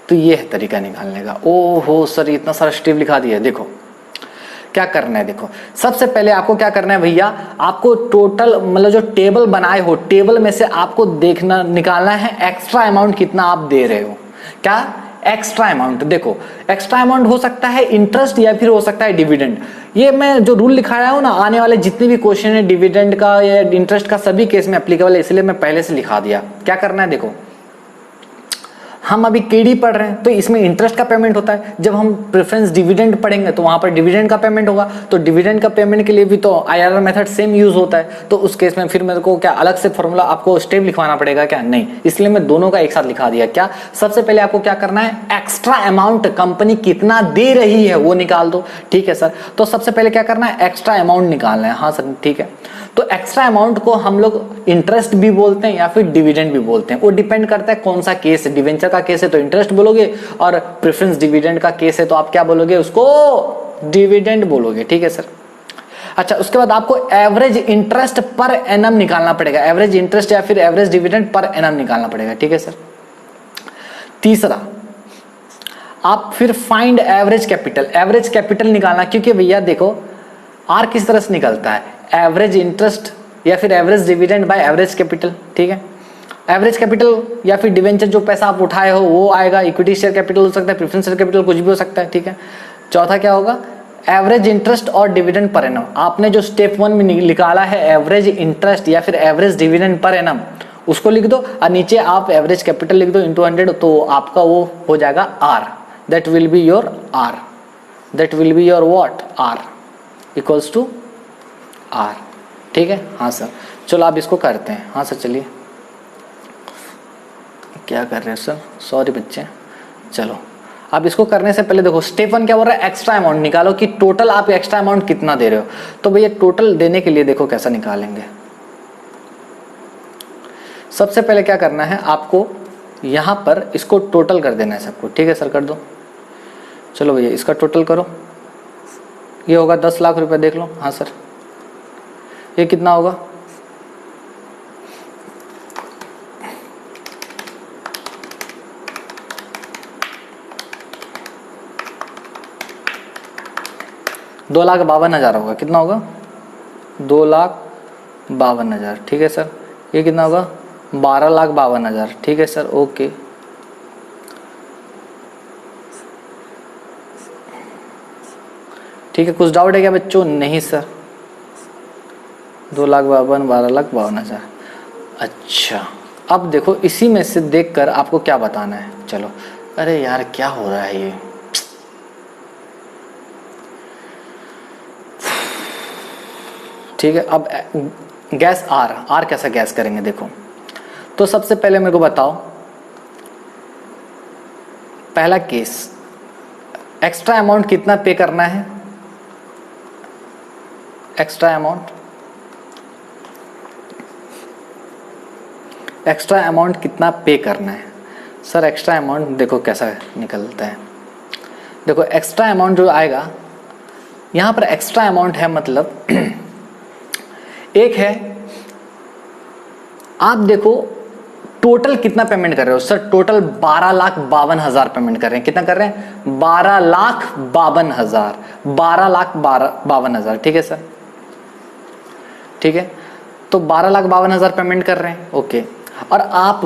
तो ये है तरीका निकालने का। ओहो सर, इतना सारा स्टेप लिखा दिया। देखो क्या करना है, देखो सबसे पहले आपको क्या करना है भैया, आपको टोटल मतलब जो टेबल बनाए हो, टेबल में से आपको देखना निकालना है एक्स्ट्रा अमाउंट कितना आप दे रहे हो। क्या? एक्स्ट्रा अमाउंट, देखो एक्स्ट्रा अमाउंट हो सकता है इंटरेस्ट या फिर हो सकता है डिविडेंड। ये मैं जो रूल लिखाया हूं ना, आने वाले जितने भी क्वेश्चन है डिविडेंड का या इंटरेस्ट का सभी केस में एप्लीकेबल है, इसलिए मैं पहले से लिखा दिया। क्या करना है, देखो हम अभी केडी पढ़ रहे हैं तो इसमें इंटरेस्ट का पेमेंट होता है, जब हम प्रेफरेंस डिविडेंड पढ़ेंगे तो वहां पर डिविडेंड का पेमेंट होगा, तो डिविडेंड का पेमेंट के लिए भी तो आईआरआर मेथड सेम यूज होता है। तो उस केस में फिर मेरे को क्या अलग से फॉर्मूला आपको स्टेप लिखवाना पड़ेगा क्या, नहीं, इसलिए मैं दोनों का एक साथ लिखा दिया। क्या, सबसे पहले आपको क्या करना है, एक्स्ट्रा अमाउंट कंपनी कितना दे रही है वो निकाल दो। ठीक है सर, तो सबसे पहले क्या करना है, एक्स्ट्रा अमाउंट निकालना है। हाँ सर ठीक है, तो एक्स्ट्रा अमाउंट को हम लोग इंटरेस्ट भी बोलते हैं या फिर डिविडेंड भी बोलते हैं, वो डिपेंड करता है कौन सा केस है। डिवेंचर का केस है तो इंटरेस्ट बोलोगे, और प्रेफरेंस डिविडेंड का केस है तो आप क्या बोलोगे, उसको डिविडेंड बोलोगे। ठीक है सर। अच्छा, उसके बाद आपको एवरेज इंटरेस्ट पर एनम निकालना पड़ेगा, एवरेज इंटरेस्ट या फिर एवरेज डिविडेंड पर एनम निकालना पड़ेगा। ठीक है सर। तीसरा, आप फिर find average capital, average capital निकालना, क्योंकि भैया देखो आर किस तरह से निकलता है, एवरेज इंटरेस्ट या फिर average dividend by average capital. ठीक है, एवरेज कैपिटल या फिर डिवेंचर जो पैसा आप उठाए हो वो आएगा, इक्विटी शेयर कैपिटल हो सकता है, प्रेफरेंस शेयर कैपिटल कुछ भी हो सकता है। ठीक है, चौथा क्या होगा, एवरेज इंटरेस्ट और डिविडेंड पर एनम। आपने जो स्टेप 1 में निकाला है एवरेज इंटरेस्ट या फिर एवरेज डिविडेंड पर एनम, उसको लिख दो और नीचे आप एवरेज कैपिटल लिख दो इंटू 100, तो आपका वो हो जाएगा R, that will be your R, that will be your what, R equals to R. ठीक है, हाँ सर, चलो आप इसको करते हैं। हाँ सर चलिए, क्या कर रहे हैं सर, सॉरी बच्चे। चलो अब इसको करने से पहले देखो स्टेप 1 क्या बोल रहा है, एक्स्ट्रा अमाउंट निकालो कि टोटल आप एक्स्ट्रा अमाउंट कितना दे रहे हो। तो भैया टोटल देने के लिए देखो कैसा निकालेंगे। सबसे पहले क्या करना है, आपको यहां पर इसको टोटल कर देना है सबको। ठीक है सर, कर दो। चलो भैया इसका टोटल करो, ये होगा 10 लाख रुपए, देख लो। हाँ सर, ये कितना होगा, दो लाख 52,000 होगा। कितना होगा, 2,52,000। ठीक है सर, ये कितना होगा, 12,52,000। ठीक है सर, ओके। ठीक है, कुछ डाउट है क्या बच्चों, नहीं सर, 2,52,000 12,52,000। अच्छा, अब देखो इसी में से देखकर आपको क्या बताना है। चलो, अरे यार क्या हो रहा है ये, ठीक है। अब गैस आर, आर कैसा गैस करेंगे देखो। तो सबसे पहले मेरे को बताओ, पहला केस, एक्स्ट्रा अमाउंट कितना पे करना है, एक्स्ट्रा अमाउंट, एक्स्ट्रा अमाउंट कितना पे करना है। सर एक्स्ट्रा अमाउंट देखो कैसा निकलता है, देखो एक्स्ट्रा अमाउंट जो आएगा यहां पर, एक्स्ट्रा अमाउंट है मतलब एक है, आप देखो टोटल कितना पेमेंट कर रहे हो। सर टोटल 12,52,000 पेमेंट कर रहे हैं। कितना कर रहे हैं, 12,52,000, 12,52,000। ठीक है सर, ठीक है, तो 12,52,000 पेमेंट कर रहे हैं, ओके। और आप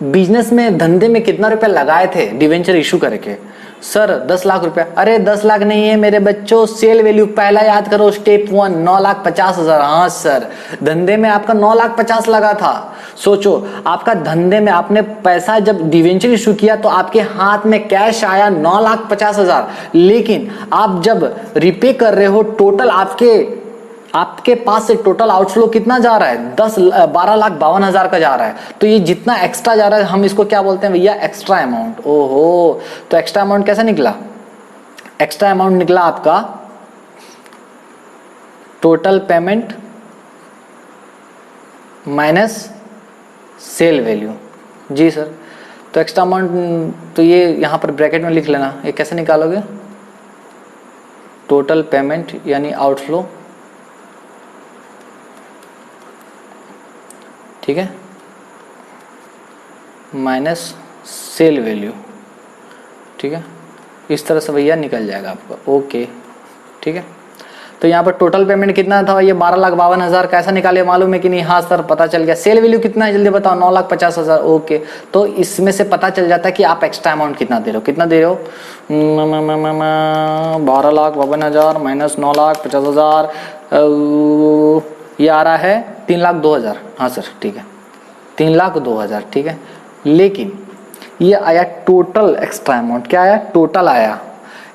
बिजनेस में, धंधे में कितना रुपया लगाए थे डिवेंचर इशू करके, सर 10 लाख रुपया। अरे 10 लाख नहीं है मेरे बच्चों, सेल वैल्यू पहला याद करो, स्टेप 1 9,50,000। हाँ सर, धंधे में आपका 9,50,000 लगा था। सोचो आपका धंधे में आपने पैसा जब डिवेंचर इशू किया तो आपके हाथ में कैश आया 9,50,000, लेकिन आप जब रिपे कर रहे हो टोटल आपके पास से टोटल आउटफ्लो कितना जा रहा है, 12,52,000 का जा रहा है। तो ये जितना एक्स्ट्रा जा रहा है हम इसको क्या बोलते हैं भैया, एक्स्ट्रा अमाउंट। ओहो, तो एक्स्ट्रा अमाउंट कैसा निकला, एक्स्ट्रा अमाउंट निकला आपका total payment minus sale value. जी सर, तो एक्स्ट्रा अमाउंट, तो ये यहां पर ब्रैकेट में लिख लेना। ये कैसे निकालोगे, टोटल पेमेंट यानी आउटफ्लो, ठीक है, माइनस सेल वैल्यू। ठीक है, इस तरह से भैया निकल जाएगा आपका, ओके। ठीक है, तो यहाँ पर टोटल पेमेंट कितना था, ये 12,52,000 कैसा निकाले मालूम है कि नहीं? हाँ सर पता चल गया। सेल वैल्यू कितना है जल्दी बताओ? 9,50,000। ओके, तो इसमें से पता चल जाता है कि आप एक्स्ट्रा अमाउंट कितना दे रहे हो। कितना दे रहे हो? 12,52,000 माइनस 9,50,000, ये आ रहा है 3,02,000। हाँ सर ठीक है, 3,02,000 ठीक है। लेकिन ये आया टोटल एक्स्ट्रा अमाउंट। क्या आया? टोटल आया।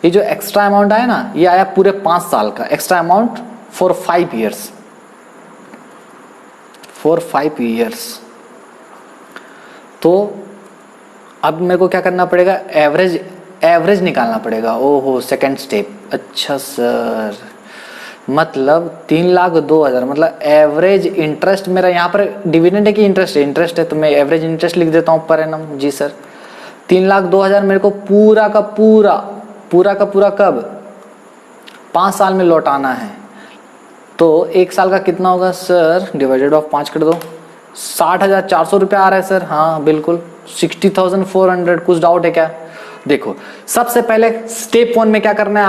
ये जो एक्स्ट्रा अमाउंट आया ना, ये आया पूरे 5 साल का extra amount for 5 years, for 5 years. तो अब मेरे को क्या करना पड़ेगा? एवरेज निकालना पड़ेगा। ओहो, सेकंड स्टेप। अच्छा सर, मतलब 3,02,000 मतलब एवरेज इंटरेस्ट मेरा यहाँ पर डिविडेंड है कि इंटरेस्ट है? इंटरेस्ट है, तो मैं एवरेज इंटरेस्ट लिख देता हूँ पर एनम। जी सर, 3,02,000 मेरे को पूरा का पूरा कब? 5 साल में लौटाना है। तो 1 साल का कितना होगा सर? डिवाइडेड ऑफ 5 कर दो। 60,400 रुपया आ रहा है सर। हाँ बिल्कुल, 60,400। कुछ डाउट है क्या? देखो, सबसे पहले स्टेप 1 में क्या करना है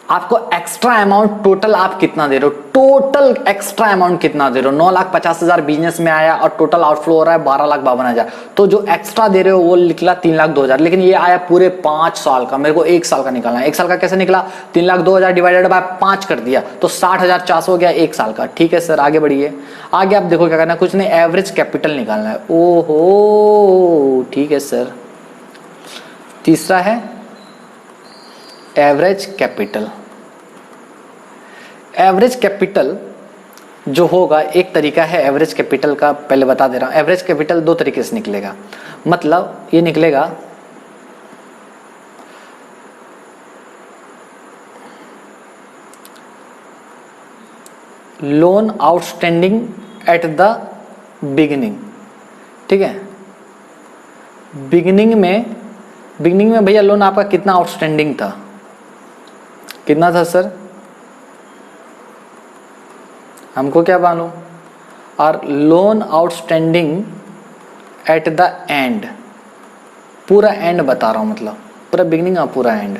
आपको एक्स्ट्रा अमाउंट टोटल आप कितना दे रहे हो? टोटल एक्स्ट्रा अमाउंट कितना दे रहे हो? 9,50,000 बिजनेस में आया और टोटल आउटफ्लो हो रहा है 12,52,000। तो जो एक्स्ट्रा दे रहे हो वो निकला 3,02,000, लेकिन ये आया पूरे 5 साल का। मेरे को 1 साल का निकालना है। 1 साल का कैसे निकला? 3,02,000 डिवाइडेड बाय 5 कर दिया तो 60,400 हो गया 1 साल का। ठीक है सर, आगे बढ़िए। आगे आप देखो क्या करना है, कुछ नहीं, एवरेज कैपिटल निकालना है। ओहो ठीक है सर। तीसरा है एवरेज कैपिटल। एवरेज कैपिटल जो होगा, एक तरीका है एवरेज कैपिटल का, पहले बता दे रहा हूं। एवरेज कैपिटल 2 तरीके से निकलेगा। मतलब ये निकलेगा loan outstanding at the beginning. ठीक है, बिगिनिंग में भैया लोन आपका कितना आउटस्टैंडिंग था? कितना था सर? हमको क्या मालूम? और loan outstanding at the end, पूरा एंड बता रहा हूं, मतलब पूरा बिगिनिंग और पूरा एंड।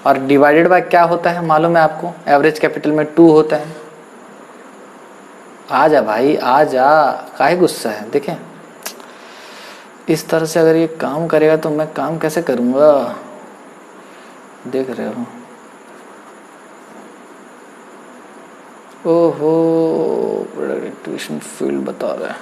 और डिवाइडेड बाय क्या होता है मालूम है आपको? एवरेज कैपिटल में 2 होता है। आ जा भाई आ जा, काहे गुस्सा है? देखें, इस तरह से अगर ये काम करेगा तो मैं काम कैसे करूंगा? देख रहे हो? ओहो, ट्यूशन फील्ड बता रहा है।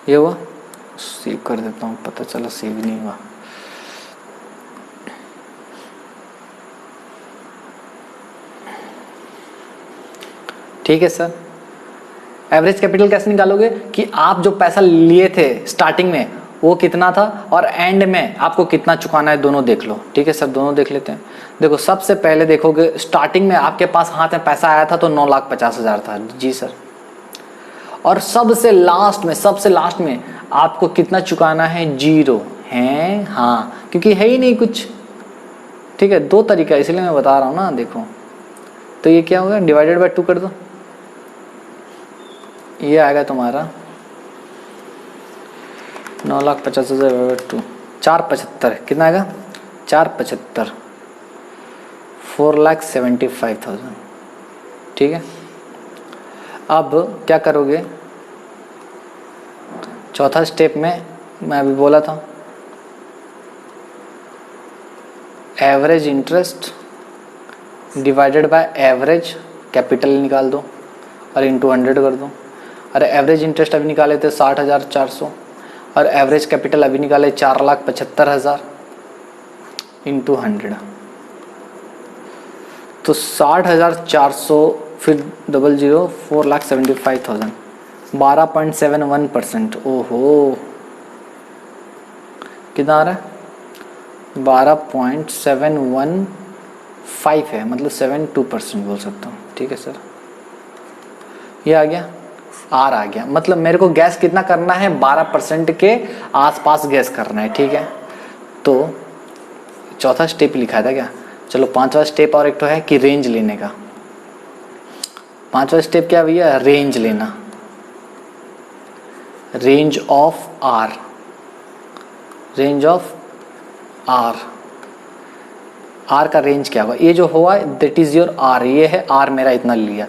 ये हुआ, सेव कर देता हूँ, पता चला सेव नहीं हुआ। ठीक है सर, एवरेज कैपिटल कैसे निकालोगे कि आप जो पैसा लिए थे स्टार्टिंग में वो कितना था और एंड में आपको कितना चुकाना है, दोनों देख लो। ठीक है सर, दोनों देख लेते हैं। देखो, सबसे पहले देखोगे स्टार्टिंग में आपके पास हाथ में पैसा आया था तो 9,50,000 था। जी सर। और सबसे लास्ट में आपको कितना चुकाना है? 0 है। हाँ, क्योंकि है ही नहीं कुछ। ठीक है, 2 तरीका इसलिए मैं बता रहा हूँ ना। देखो, तो ये क्या होगा? डिवाइडेड बाय 2 कर दो, ये आएगा तुम्हारा 9,50,000 2, 475। कितना आएगा? 475, 4,75,000। ठीक है, अब क्या करोगे? चौथा स्टेप में मैं अभी बोला था, average interest divided by average capital निकाल दो और इंटू 100 कर दो। अरे एवरेज इंटरेस्ट अभी निकाले थे 60,400 और एवरेज कैपिटल अभी निकाले 4,75,000 इंटू 100। तो 60,400 फिर 00 4,75,000, 12.71%। ओहो, कितना आ रहा है? 12.715 है, मतलब 72% बोल सकता हूँ। ठीक है सर, ये आ गया, आर आ गया। मतलब मेरे को गैस कितना करना है? 12% के आसपास गैस करना है। ठीक है, तो चौथा स्टेप लिखा था क्या? चलो, 5वां स्टेप और एक तो है कि रेंज लेने का। 5वां स्टेप क्या भैया? रेंज लेना। Range of R, range of R, R का रेंज क्या होगा, ये जो हुआ दैट इज योर आर, ये है आर मेरा इतना लिया,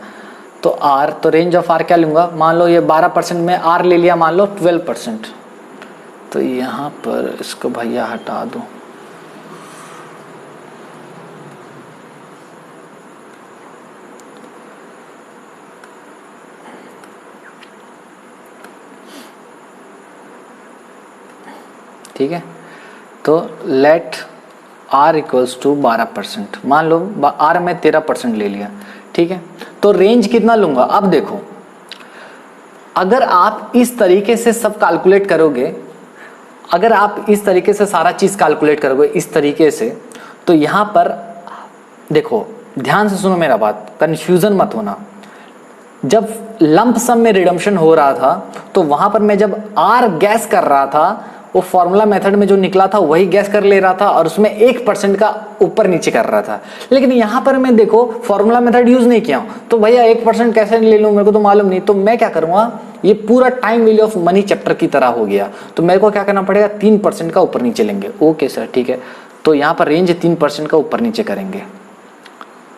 तो आर, तो रेंज ऑफ आर क्या लूँगा, मान लो ये 12% में आर ले लिया, मान लो 12%, तो यहाँ पर इसको भैया हटा दो, ठीक है। तो लेट आर इक्वल्स टू 12%, मान लो आर में 13% ले लिया, ठीक है। तो रेंज कितना लूंगा, अब देखो अगर आप इस तरीके से सब कैलकुलेट करोगे, अगर आप इस तरीके से सारा चीज कैलकुलेट करोगे इस तरीके से, तो यहां पर देखो ध्यान से सुनो मेरा बात, कंफ्यूजन मत होना। जब लंप सम में रिडम्पशन हो रहा था तो वहां पर मैं जब आर गैस कर रहा था, वो फॉर्मूला मेथड में जो निकला था वही गैस कर ले रहा था और उसमें 1% का ऊपर नीचे कर रहा था। लेकिन यहां पर मैं देखो फॉर्मूला मेथड यूज नहीं किया हूं, तो भैया 1% कैसे ले लूं, मेरे को तो मालूम नहीं। तो मैं क्या करूंगा, ये पूरा time value of money chapter की तरह हो गया, तो मेरे को क्या करना पड़ेगा, 3% का ऊपर नीचे लेंगे। ओके सर, ठीक है। तो यहाँ पर रेंज 3% का ऊपर नीचे करेंगे,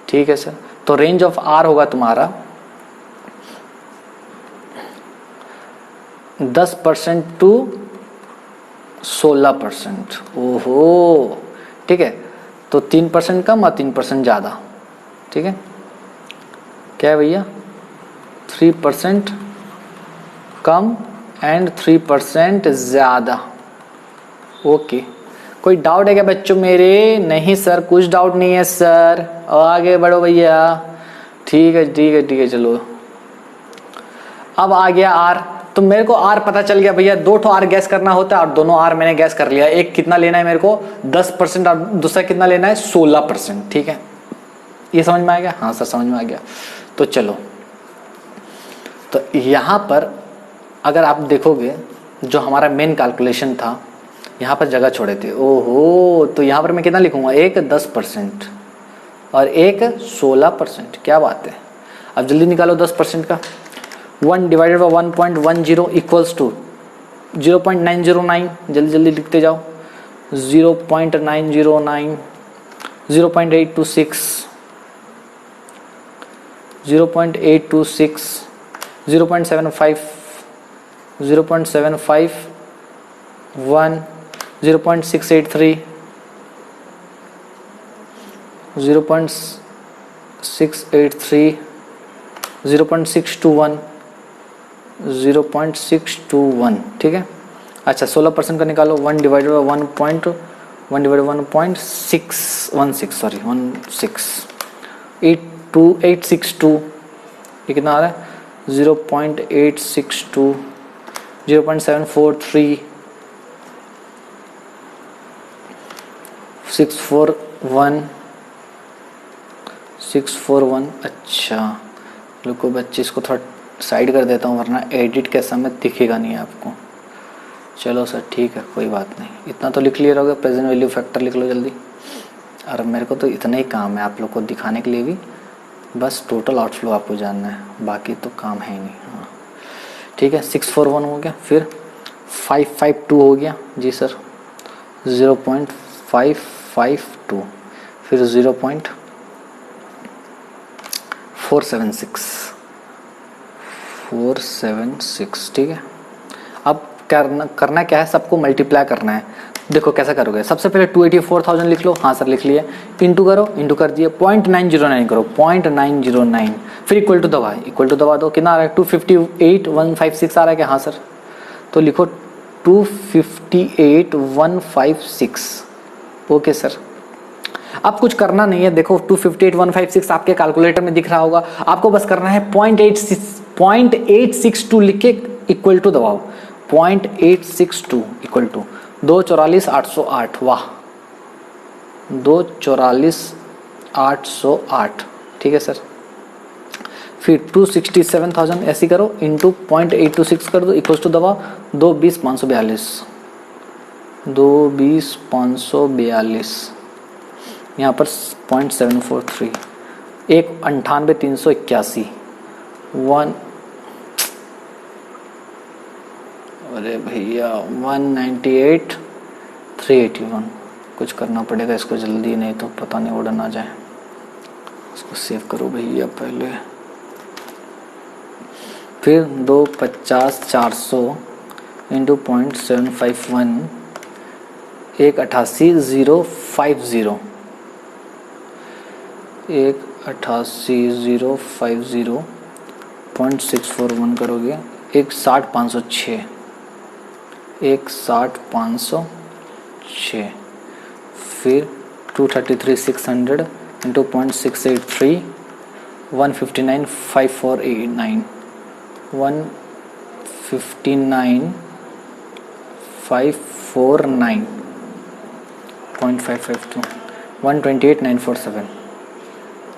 ठीक है सर। तो रेंज ऑफ आर होगा तुम्हारा 10% टू 16%। ओहो, ठीक है। तो 3% कम और 3% ज़्यादा, ठीक है। क्या है भैया, 3% कम एंड 3% ज़्यादा। ओके, कोई डाउट है क्या बच्चों मेरे? नहीं सर, कुछ डाउट नहीं है सर, आगे बढ़ो भैया। ठीक है ठीक है ठीक है, चलो अब आ गया आर। तो मेरे को आर पता चल गया भैया, 2 आर गैस करना होता है और दोनों आर मैंने गैस कर लिया। एक कितना लेना है मेरे को 10% और दूसरा कितना लेना है 16%, ठीक है। ये समझ में आ गया? हाँ सर समझ में आ गया। तो चलो, तो यहाँ पर अगर आप देखोगे जो हमारा मेन कैलकुलेशन था, यहाँ पर जगह छोड़े थे। ओहो, तो यहाँ पर मैं कितना लिखूंगा, एक 10% और एक 16%। क्या बात है। अब जल्दी निकालो 10% का। 1 डिवाइडेड बाई 1.10 इक्वल्स टू 0.909। जल्दी जल्दी लिखते जाओ। 0.909, 0.826, 0.826, 0.75, 0.75, 1, 0.683, 0.683, 0.621, 0.621, ठीक है। अच्छा 16% का निकालो। 1 डिवाइडेड बाई 1.616, सॉरी 862, ये कितना आ रहा है 0.862, 0.743, 641, 641। अच्छा रुको बच्चे, इसको थोड़ा साइड कर देता हूँ वरना एडिट के समय दिखेगा नहीं आपको। चलो सर ठीक है, कोई बात नहीं, इतना तो लिख लिया रहोगे। प्रेजेंट वैल्यू फैक्टर लिख लो जल्दी। और मेरे को तो इतना ही काम है आप लोग को दिखाने के लिए भी, बस टोटल आउटफ्लो आपको जानना है, बाकी तो काम है ही नहीं। हाँ ठीक है, 641 हो गया, फिर 552 हो गया जी सर, 0.552, फिर 0.476, ठीक है। अब करना क्या है, सबको मल्टीप्लाई करना है। देखो कैसा करोगे, सबसे पहले 284,000 लिख लो। हाँ सर लिख लिए। इंटू करो, इंटू कर दिए। 0.909 करो, 0.909, फिर इक्वल टू दबा, इक्वल टू दबा दो। कितना आ रहा है 258,156 आ रहा है क्या? हाँ सर, तो लिखो 258,156। ओके सर, अब कुछ करना नहीं है। देखो 258,156 आपके कैलकुलेटर में दिख रहा होगा, आपको बस करना है 0.862 लिख के इक्वल टू दबाओ। 0.862 इक्वल टू 244,808। वाह, 244,808, ठीक है सर। फिर 267,000 ऐसी करो, इंटू 0.826 कर दो, इक्वल टू दबाओ 220,542, 220,542। यहाँ पर 0.743, 198,381, 1 अरे भैया 198 381, कुछ करना पड़ेगा इसको जल्दी, नहीं तो पता नहीं ऑर्डर ना जाए। इसको सेव करो भैया पहले। फिर 250 400 इंटू 0.751, 188,050, 188,050 0.641 करोगे 160,506, 160,506। फिर 233,600 इंटू 0.683, 159,549, 159,549, 0.552, 128,947,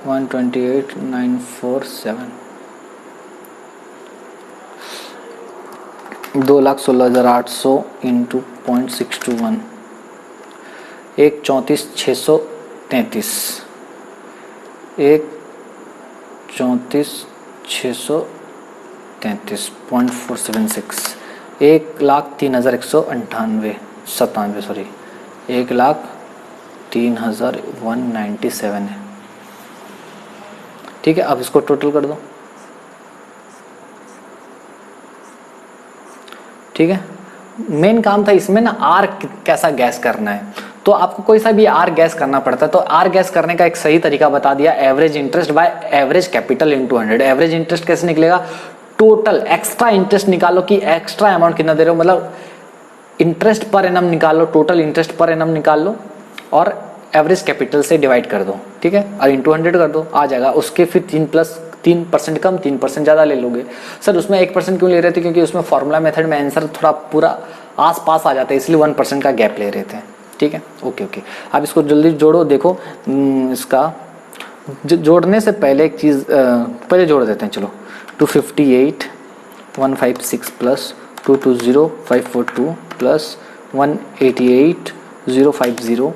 128,947, 2,16,800 इंटू 0.621, 134,633, 134,633 0.476, 1,03,197, सॉरी 1,03,197 है। ठीक है, अब इसको टोटल कर दो। ठीक है, मेन काम था इसमें ना आर कैसा गैस करना है। तो आपको कोई सा भी आर गैस करना पड़ता है, तो आर गैस करने का एक सही तरीका बता दिया, average interest by average capital into 100। Average interest कैसे निकलेगा, टोटल एक्स्ट्रा इंटरेस्ट निकालो कि एक्स्ट्रा अमाउंट कितना दे रहे हो, मतलब इंटरेस्ट पर एनम निकाल लो, टोटल इंटरेस्ट पर एनम निकाल लो और एवरेज कैपिटल से डिवाइड कर दो। ठीक है, और इंटू 100 कर दो, आ जाएगा। उसके फिर 3% कम 3% ज़्यादा ले लोगे। सर उसमें 1% क्यों ले रहे थे, क्योंकि उसमें फॉर्मूला मेथड में आंसर थोड़ा पूरा आस पास आ जाता है, इसलिए 1% का गैप ले रहे थे। ठीक है, ओके ओके। अब इसको जल्दी जोड़ो। देखो इसका जोड़ने से पहले एक चीज़ पहले जोड़ देते हैं। चलो 258,156 प्लस 220,542 प्लस 188,050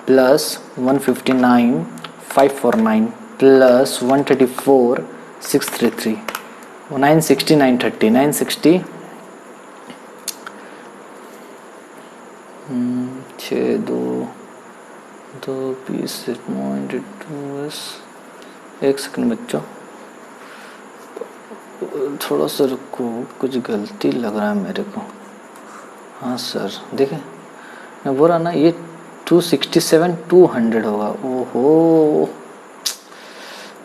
प्लस 159,549 प्लस 134,633, 960, 930, 960 6 2 20 एक सेकंड बच्चों, थोड़ा सा रुको, कुछ गलती लग रहा है मेरे को। हाँ सर देखें, मैं बोल रहा ना ये 267 200 होगा। ओहो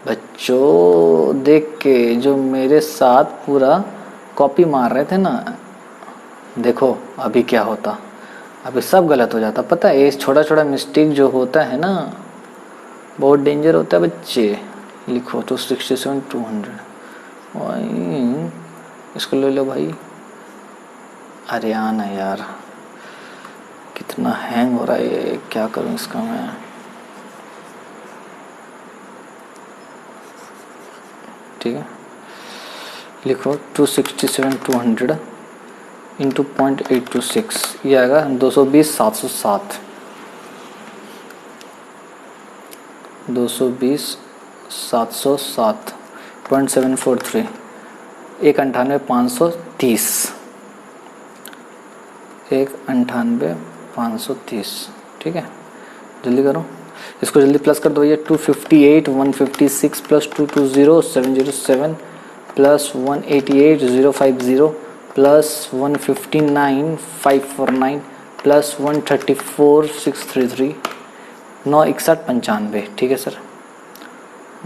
बच्चों, देख के जो मेरे साथ पूरा कॉपी मार रहे थे ना, देखो अभी क्या होता, अभी सब गलत हो जाता। पता है ये छोटा छोटा मिस्टेक जो होता है ना बहुत डेंजर होता है बच्चे। लिखो 267 200, इसको ले लो भाई। अरे आना यार, कितना हैंग हो रहा है ये, क्या करूं इसका मैं। ठीक है, लिखो 267 200 इंटू 0.826, ये आएगा 220,707, 220,707 0.743, 198,530, 198,530। ठीक है, जल्दी करो इसको, जल्दी प्लस कर दो। ये 258,156 प्लस 220,707 प्लस 188,050 प्लस 159,549 प्लस 134,633, 961,95। ठीक है सर,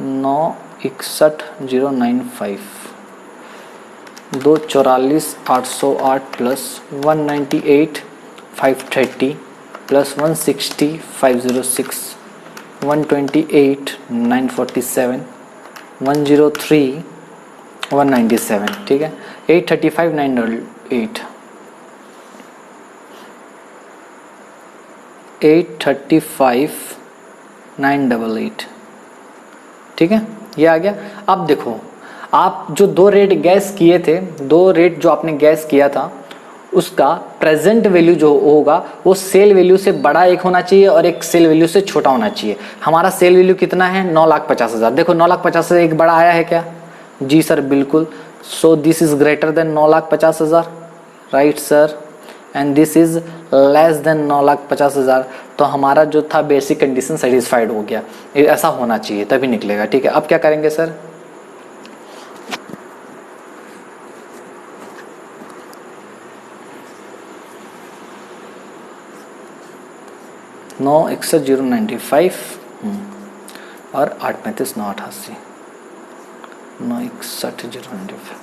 961,095, 244,808 प्लस 198,530 प्लस 160,506, 128,947, 103,197। ठीक है, 835,988, 835,988। ठीक है, ये आ गया। अब देखो, आप जो दो रेट गैस किए थे, दो रेट जो आपने गैस किया था, उसका प्रेजेंट वैल्यू जो होगा वो सेल वैल्यू से बड़ा एक होना चाहिए और एक सेल वैल्यू से छोटा होना चाहिए। हमारा सेल वैल्यू कितना है, 9,50,000। देखो 9,50,000 एक बड़ा आया है क्या? जी सर बिल्कुल। So this is greater than 9,50,000, right sir, and this is less than 9,50,000। तो हमारा जो था बेसिक कंडीशन सेटिस्फाइड हो गया, ऐसा होना चाहिए तभी निकलेगा। ठीक है, अब क्या करेंगे सर, नौ 61,095 और 8,35,988, 9,61,095।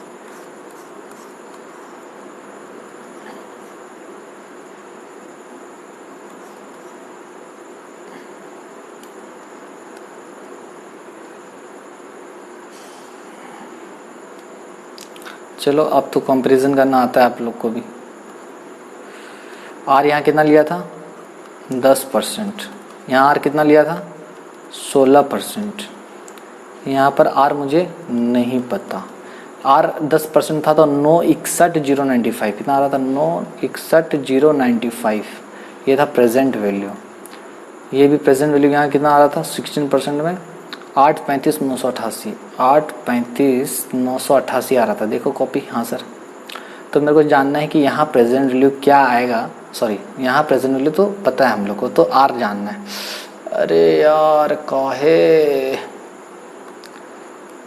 चलो अब तो कंपैरिजन करना आता है आप लोग को भी। आर यहाँ कितना लिया था 10%, यहाँ आर कितना लिया था 16%, यहाँ पर आर मुझे नहीं पता। आर 10% था तो 9,61,095 कितना आ रहा था 9,61,095, ये था प्रेजेंट वैल्यू। ये भी प्रेजेंट वैल्यू यहाँ कितना आ रहा था 16% में 8,35,988, 8,35,988 आ रहा था। देखो कॉपी, हाँ सर। तो मेरे को जानना है कि यहाँ प्रेजेंट वैल्यू क्या आएगा, सॉरी यहाँ प्रेजेंट वैल्यू तो पता है हम लोग को, तो आर जानना है। अरे यार काहे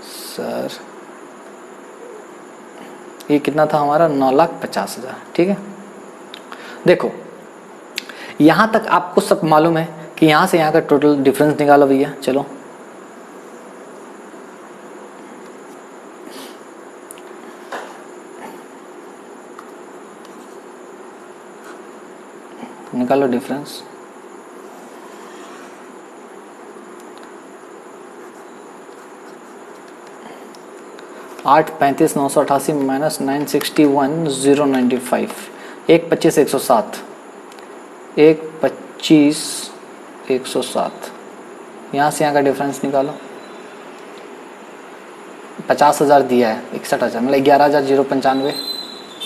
सर, ये कितना था हमारा 9,50,000। ठीक है, देखो यहाँ तक आपको सब मालूम है कि यहाँ से यहाँ का टोटल डिफरेंस निकालो भैया। चलो निकालो डिफरेंस। आठ 35,988 माइनस 961,095, 1,25,107, 1,25,107। यहाँ से यहाँ का डिफरेंस निकालो। 50,000 दिया है, 61,000 मतलब 11,095,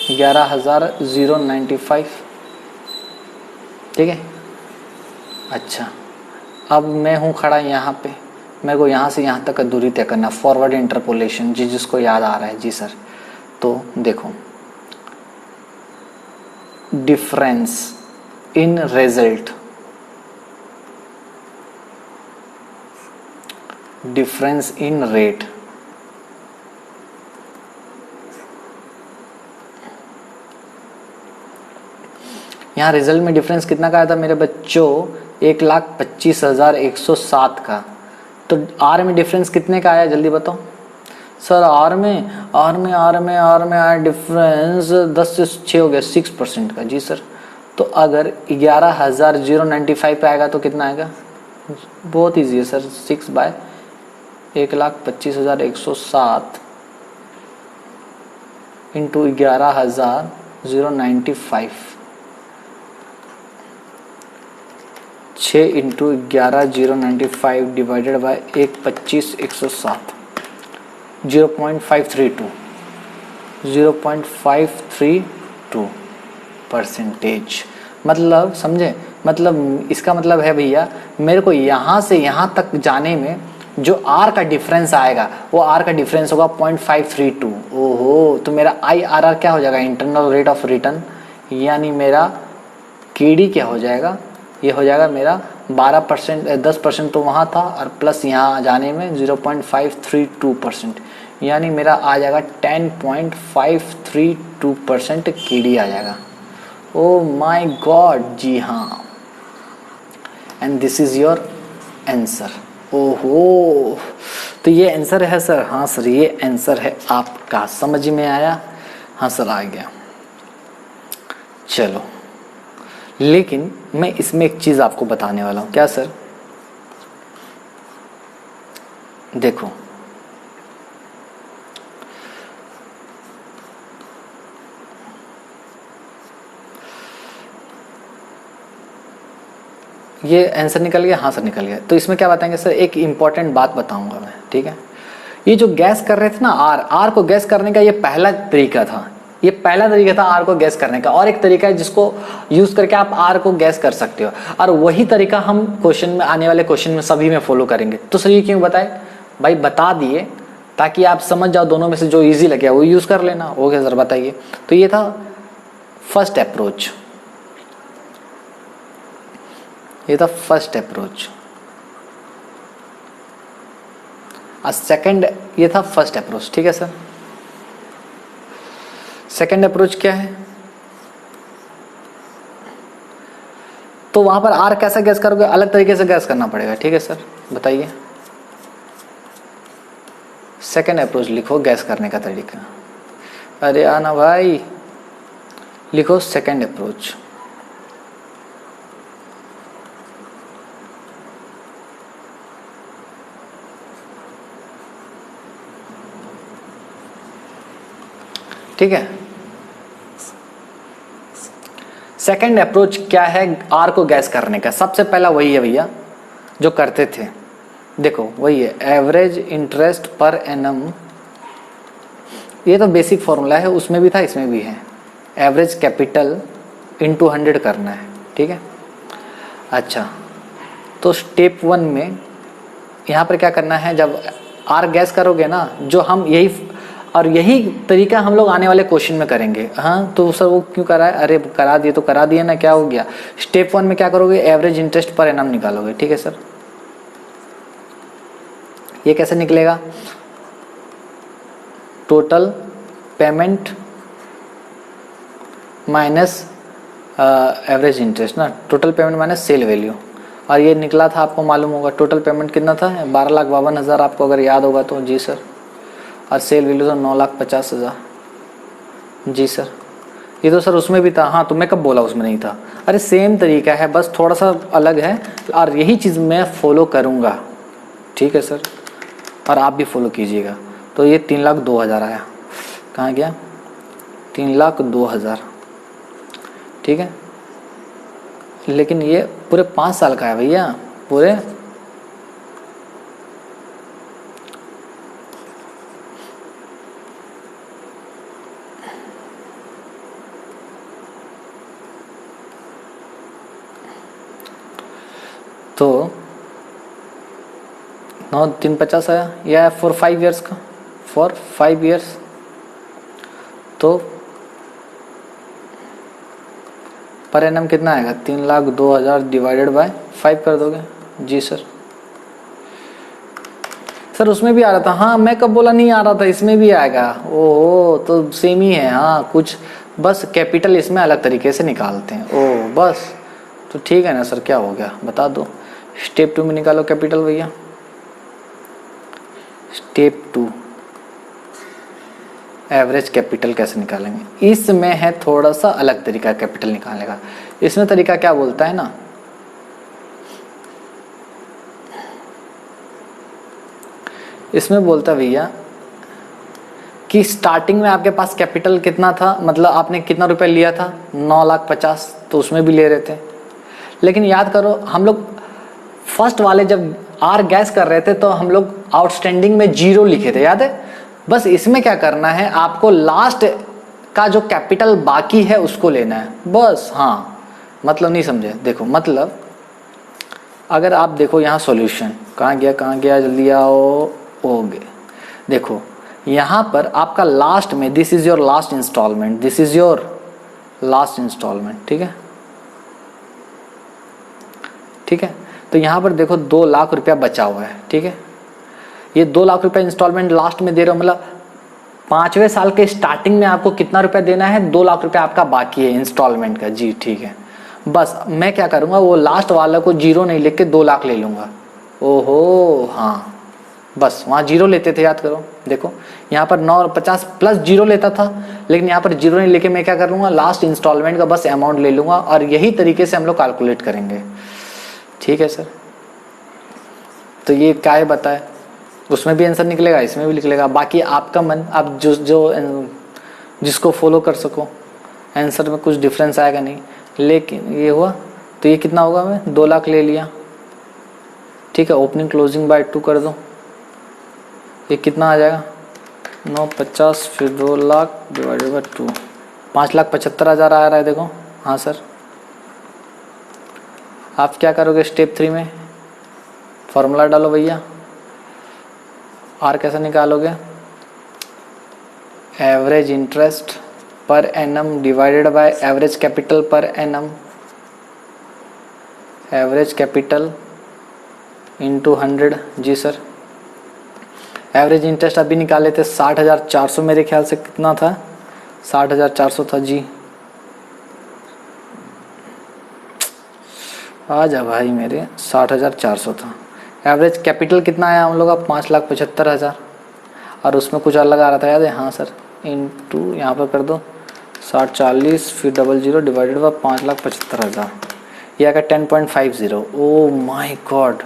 11,095। ठीक है, अच्छा अब मैं हूँ खड़ा यहाँ पे, मेरे को यहाँ से यहाँ तक का दूरी तय करना, फॉरवर्ड इंटरपोलेशन जी, जिसको याद आ रहा है जी सर। तो देखो difference in result, difference in rate, यहाँ रिजल्ट में डिफरेंस कितना का आया था मेरे बच्चों 1,25,107 का। तो आर में डिफरेंस कितने का आया जल्दी बताओ सर। आर में आया डिफरेंस 10 से 6 हो गया 6% का जी सर। तो अगर 11,095 पे आएगा तो कितना आएगा, बहुत ईजी है sir, 6/1,25,107 into 11,095, 6 into 11,095 divided by 1,25,107, 0.532, 0.532%। मतलब समझे, मतलब इसका मतलब है भैया मेरे को यहाँ से यहाँ तक जाने में जो आर का डिफरेंस आएगा वो आर का डिफरेंस होगा 0.532। ओहो, तो मेरा IRR क्या हो जाएगा, इंटरनल रेट ऑफ रिटर्न, यानी मेरा KD क्या हो जाएगा, ये हो जाएगा मेरा 12%, 10% तो वहाँ था और प्लस यहाँ जाने में 0.532%, यानी मेरा आ जाएगा 10.532% KD आ जाएगा। ओ माय गॉड, जी हाँ, and this is your answer. ओहो, तो ये आंसर है सर। हाँ सर, ये आंसर है आपका, समझ में आया। हाँ सर आ गया। चलो, लेकिन मैं इसमें एक चीज आपको बताने वाला हूं। क्या सर, देखो ये आंसर निकल गया। हाँ सर निकल गया। तो इसमें क्या बताएंगे सर, एक इंपॉर्टेंट बात बताऊंगा मैं, ठीक है। ये जो गैस कर रहे थे ना आर को गैस करने का ये पहला तरीका था, ये पहला तरीका था आर को गैस करने का। और एक तरीका है जिसको यूज करके आप आर को गैस कर सकते हो, और वही तरीका हम क्वेश्चन में, आने वाले क्वेश्चन में सभी में फॉलो करेंगे। तो सर ये क्यों बताए भाई, बता दिए ताकि आप समझ जाओ, दोनों में से जो इजी लगे वो यूज कर लेना। हो गया सर, बताइए। तो ये था फर्स्ट अप्रोच, ये था फर्स्ट अप्रोच। सेकंड, ये था फर्स्ट अप्रोच, ठीक है सर। सेकंड अप्रोच क्या है? तो वहां पर आर कैसा गैस करोगे? अलग तरीके से गैस करना पड़ेगा, ठीक है सर, बताइए। सेकंड अप्रोच लिखो गैस करने का तरीका। अरे आना भाई, लिखो सेकंड अप्रोच। ठीक है। सेकंड अप्रोच क्या है आर को गैस करने का? सबसे पहला वही है भैया जो करते थे, देखो वही है, एवरेज इंटरेस्ट पर एनम। ये तो बेसिक फॉर्मूला है, उसमें भी था इसमें भी है। एवरेज कैपिटल इंटू 100 करना है, ठीक है। अच्छा, तो स्टेप 1 में यहाँ पर क्या करना है, जब आर गैस करोगे ना, जो हम यही तरीका हम लोग आने वाले क्वेश्चन में करेंगे। हाँ तो सर वो क्यों करा है? अरे करा दिए तो करा दिए ना, क्या हो गया। स्टेप 1 में क्या करोगे? एवरेज इंटरेस्ट पर एनम निकालोगे, ठीक है सर। ये कैसे निकलेगा? Total payment minus average interest ना, total payment minus sale value. और ये निकला था, आपको मालूम होगा टोटल पेमेंट कितना था, 12,52,000 आपको अगर याद होगा तो। जी सर। और सेल वैल्यू तो 9,50,000। जी सर। ये तो सर उसमें भी था। हाँ तो मैं कब बोला उसमें नहीं था? अरे सेम तरीका है, बस थोड़ा सा अलग है, और यही चीज़ मैं फॉलो करूँगा, ठीक है सर। और आप भी फॉलो कीजिएगा। तो ये 3,02,000 आया, कहाँ गया? 3,02,000, ठीक है। लेकिन ये पूरे 5 साल का है भैया, पूरे। तो 9,350 आया, या फॉर 5 ईयर्स का, फॉर 5 ईयर्स। तो पर एनम कितना आएगा? 3,02,000 डिवाइडेड बाय 5 कर दोगे। जी सर। सर उसमें भी आ रहा था। हाँ मैं कब बोला नहीं आ रहा था, इसमें भी आएगा। ओह तो सेम ही है। हाँ कुछ बस कैपिटल इसमें अलग तरीके से निकालते हैं। ओह बस, तो ठीक है ना सर, क्या हो गया बता दो। स्टेप 2 में निकालो कैपिटल भैया। स्टेप 2 एवरेज कैपिटल कैसे निकालेंगे? इसमें है थोड़ा सा अलग तरीका कैपिटल निकालने का। इसमें तरीका क्या बोलता है ना, इसमें बोलता है भैया कि स्टार्टिंग में आपके पास कैपिटल कितना था, मतलब आपने कितना रुपए लिया था? 9,50,000, तो उसमें भी ले रहे थे। लेकिन याद करो हम लोग फर्स्ट वाले जब आर गैस कर रहे थे तो हम लोग आउटस्टैंडिंग में 0 लिखे थे, याद है। बस इसमें क्या करना है, आपको लास्ट का जो कैपिटल बाकी है उसको लेना है बस। हाँ मतलब नहीं समझे? देखो मतलब अगर आप देखो यहाँ सॉल्यूशन, कहाँ गया जल्दी आओ। हो गए। देखो यहाँ पर आपका लास्ट में this is your last installment, this is your last installment, ठीक है। ठीक है, तो यहाँ पर देखो 2 लाख रुपया बचा हुआ है, ठीक है। ये 2 लाख रुपया इंस्टॉलमेंट लास्ट में दे रहे हो, मतलब 5वें साल के स्टार्टिंग में आपको कितना रुपया देना है? 2 लाख रुपया आपका बाकी है इंस्टॉलमेंट का। जी ठीक है। बस मैं क्या करूँगा, वो लास्ट वाला को 0 नहीं लिख के 2 लाख ले लूँगा। ओहो हाँ, बस वहाँ 0 लेते थे, याद करो। देखो यहाँ पर 9,50 प्लस 0 लेता था, लेकिन यहाँ पर 0 नहीं लेके मैं क्या कर लूँगा, लास्ट इंस्टॉलमेंट का बस अमाउंट ले लूँगा। और यही तरीके से हम लोग कैलकुलेट करेंगे, ठीक है सर। तो ये क्या है बताए, उसमें भी आंसर निकलेगा, इसमें भी निकलेगा। बाकी आपका मन, आप जिसको फॉलो कर सको, आंसर में कुछ डिफरेंस आएगा नहीं। लेकिन ये हुआ तो ये कितना होगा, मैं 2 लाख ले लिया, ठीक है। ओपनिंग क्लोजिंग बाय 2 कर दो, ये कितना आ जाएगा? 9,50 फिर 2 लाख डिवाइडेड बाय 2, 5,75,000 आ रहा है। देखो हाँ सर। आप क्या करोगे स्टेप 3 में? फॉर्मूला डालो भैया। आर कैसे निकालोगे? Average interest per annum divided by average capital per annum, average capital into 100। जी सर। एवरेज इंटरेस्ट अभी निकाले थे 60,400, मेरे ख्याल से कितना था, 60,400 था जी। आ जा भाई मेरे, 60,400 था। एवरेज कैपिटल कितना आया हम लोग का, 5,75,000, और उसमें कुछ अलग आ रहा था याद है। हाँ सर, इंटू यहाँ पर कर दो 60 40 फिर 00 डिवाइडेड बाय 5,75,000, यह आ गया 10.50। ओ माय गॉड,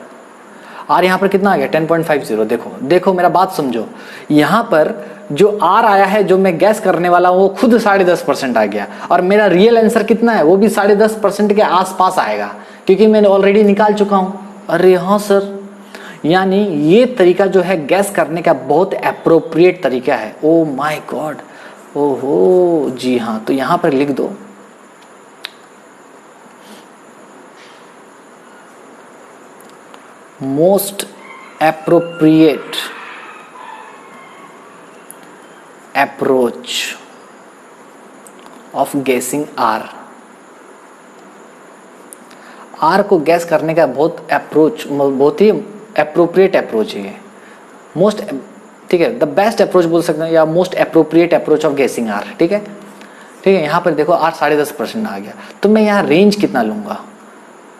आर यहाँ पर कितना आ गया 10.50। देखो देखो मेरा बात समझो, यहाँ पर जो आर आया है जो मैं गैस करने वाला हूँ वो खुद 10.5% आ गया, और मेरा रियल आंसर कितना है वो भी 10.5% के आसपास आएगा, क्योंकि मैंने ऑलरेडी निकाल चुका हूँ। अरे हाँ सर, यानी ये तरीका जो है गैस करने का बहुत अप्रोप्रिएट तरीका है। ओ माय गॉड, ओहो जी हाँ। तो यहाँ पर लिख दो most appropriate approach of guessing R। R को गैस करने का बहुत बहुत ही अप्रोप्रिएट अप्रोच है, मोस्ट, ठीक है, द बेस्ट अप्रोच बोल सकते हैं, या most appropriate approach of guessing R। ठीक है, ठीक है। यहाँ पर देखो R 10.5% आ गया, तो मैं यहाँ रेंज कितना लूंगा,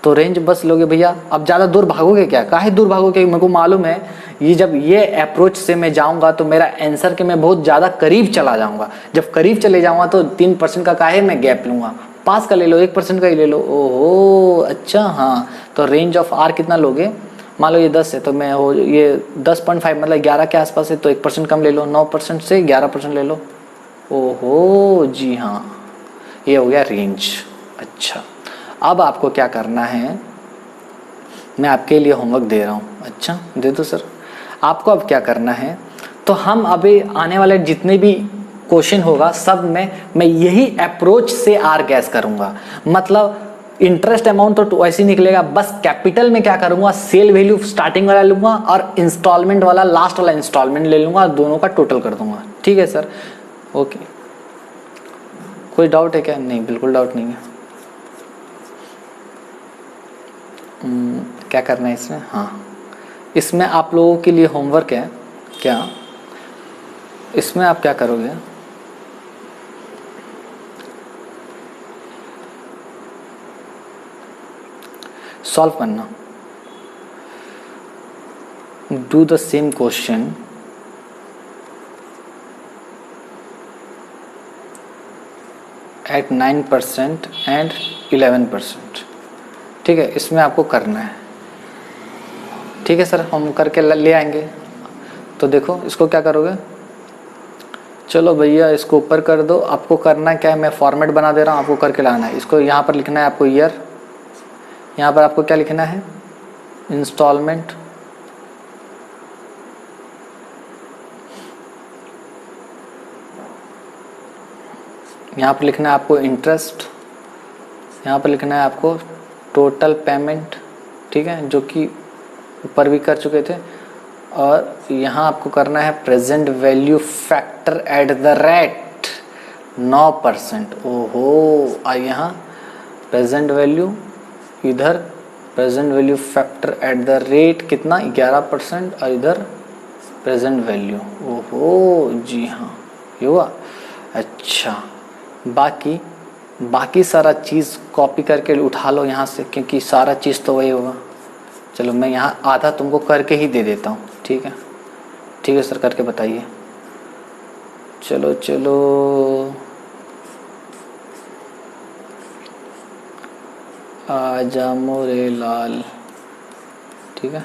तो रेंज बस लोगे भैया। अब ज़्यादा दूर भागोगे क्या, काहे दूर भागोगे, मेरे को मालूम है ये जब ये अप्रोच से मैं जाऊंगा तो मेरा आंसर के मैं बहुत ज़्यादा करीब चला जाऊंगा। जब करीब चले जाऊंगा तो 3% का काहे मैं गैप लूंगा, पास का ले लो, 1% का ही ले लो। ओहो अच्छा हाँ, तो रेंज ऑफ आर कितना लोगे, मान लो ये 10 है तो मैं हो ये 10.5 मतलब 11 के आसपास है, तो 1% कम ले लो, 9% से 11% ले लो। ओहो जी हाँ, ये हो गया रेंज। अच्छा, अब आपको क्या करना है, मैं आपके लिए होमवर्क दे रहा हूँ। अच्छा दे दो सर। आपको अब क्या करना है, तो हम अभी आने वाले जितने भी क्वेश्चन होगा सब में मैं यही अप्रोच से आर गैस करूंगा। मतलब इंटरेस्ट अमाउंट तो वैसे ही निकलेगा, बस कैपिटल में क्या करूंगा, सेल वैल्यू स्टार्टिंग वाला लूंगा और इंस्टॉलमेंट वाला लास्ट वाला इंस्टॉलमेंट ले लूंगा, दोनों का टोटल कर दूंगा। ठीक है सर, ओके। कोई डाउट है क्या? नहीं, बिल्कुल डाउट नहीं है। क्या करना है इसमें? हाँ, इसमें आप लोगों के लिए होमवर्क है क्या, इसमें आप क्या करोगे, सॉल्व करना, do the same question at 9% and 11%। ठीक है, इसमें आपको करना है। ठीक है सर, हम करके ले आएंगे। तो देखो इसको क्या करोगे, चलो भैया इसको ऊपर कर दो। आपको करना क्या है, मैं फॉर्मेट बना दे रहा हूँ, आपको करके लाना है। इसको यहाँ पर लिखना है आपको ईयर, यहाँ पर आपको क्या लिखना है, इंस्टॉलमेंट, यहाँ पर लिखना है आपको इंटरेस्ट, यहाँ पर लिखना है आपको टोटल पेमेंट। ठीक है, जो कि ऊपर भी कर चुके थे। और यहाँ आपको करना है present value factor at the rate 9%। ओहो, और यहाँ प्रेजेंट वैल्यू, इधर present value factor at the rate कितना 11%, और इधर प्रेजेंट वैल्यू। ओहो जी हाँ, ये हुआ। अच्छा, बाकी सारा चीज़ कॉपी करके उठा लो यहाँ से, क्योंकि सारा चीज़ तो वही होगा। चलो मैं यहाँ आधा तुमको करके ही दे देता हूँ। ठीक है, ठीक है सर, करके बताइए। चलो चलो, आजा मोरे लाल। ठीक है,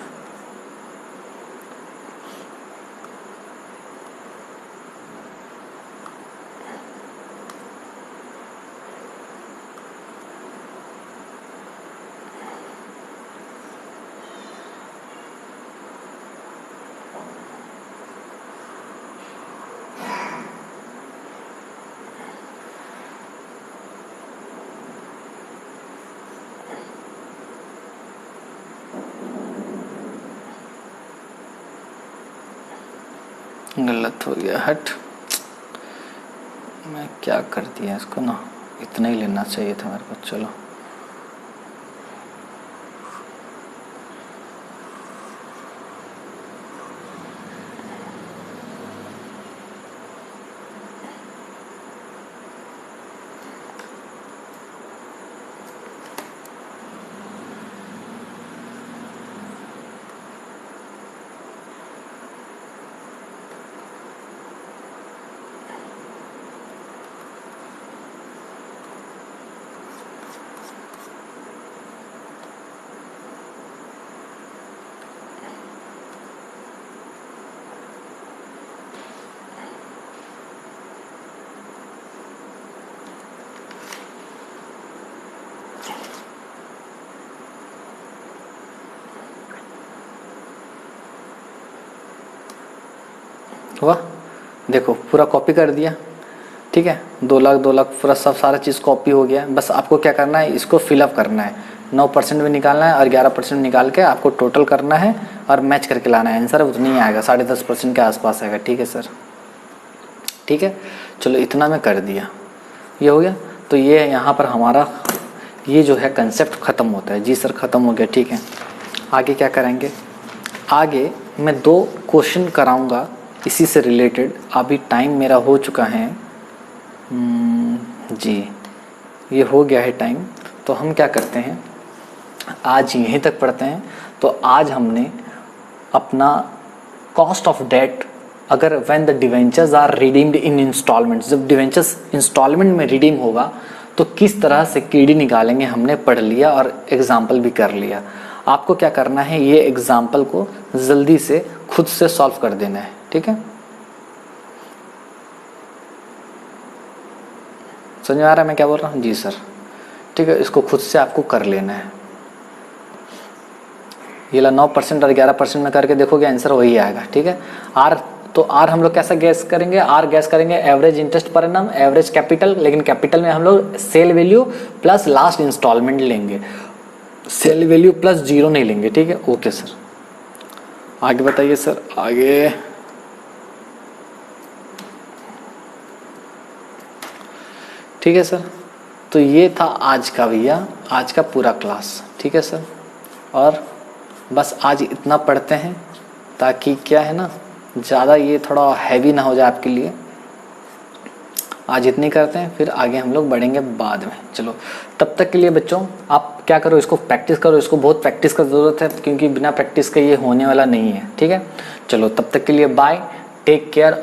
गलत हो गया, हट। मैं क्या कर दिया इसको ना, इतना ही लेना चाहिए था मेरे को। चलो हुआ, देखो पूरा कॉपी कर दिया, ठीक है। 2 लाख 2 लाख पूरा सब सारा चीज़ कॉपी हो गया। बस आपको क्या करना है, इसको फिलअप करना है, 9% भी निकालना है और 11% निकाल के आपको टोटल करना है और मैच करके लाना है। आंसर उतना ही आएगा, 10.5% के आसपास आएगा। ठीक है सर, ठीक है। चलो इतना मैं कर दिया, ये हो गया। तो ये यहाँ पर हमारा ये जो है कंसेप्ट ख़त्म होता है। जी सर ख़त्म हो गया, ठीक है। आगे क्या करेंगे, आगे मैं 2 क्वेश्चन कराऊंगा इसी से रिलेटेड। अभी टाइम मेरा हो चुका है, जी ये हो गया है टाइम। तो हम क्या करते हैं, आज यहीं तक पढ़ते हैं। तो आज हमने अपना कॉस्ट ऑफ डेट, अगर when the debentures are redeemed in installments, जब डिवेंचर्स इंस्टॉलमेंट में रिडीम होगा तो किस तरह से केडी निकालेंगे, हमने पढ़ लिया और एग्जाम्पल भी कर लिया। आपको क्या करना है, ये एग्जाम्पल को जल्दी से खुद से सॉल्व कर देना है, ठीक है। समझ में आ रहा है मैं क्या बोल रहा हूँ? जी सर, ठीक है। इसको खुद से आपको कर लेना है। ये 9% और 11% में करके देखोगे आंसर वही आएगा, ठीक है। आर, तो आर हम लोग कैसा गैस करेंगे, आर गैस करेंगे average interest per annum, average capital, लेकिन कैपिटल में हम लोग sale value plus last installment लेंगे, सेल वैल्यू प्लस 0 नहीं लेंगे, ठीक है। ओके सर, आगे बताइए सर, आगे। ठीक है सर, तो ये था आज का भैया, आज का पूरा क्लास, ठीक है सर। और बस आज इतना पढ़ते हैं ताकि क्या है ना, ज़्यादा ये थोड़ा हैवी ना हो जाए आपके लिए। आज इतनी करते हैं, फिर आगे हम लोग बढ़ेंगे बाद में। चलो तब तक के लिए बच्चों आप क्या करो, इसको प्रैक्टिस करो। इसको बहुत प्रैक्टिस का ज़रूरत है, क्योंकि बिना प्रैक्टिस के ये होने वाला नहीं है, ठीक है। चलो तब तक के लिए बाय, टेक केयर।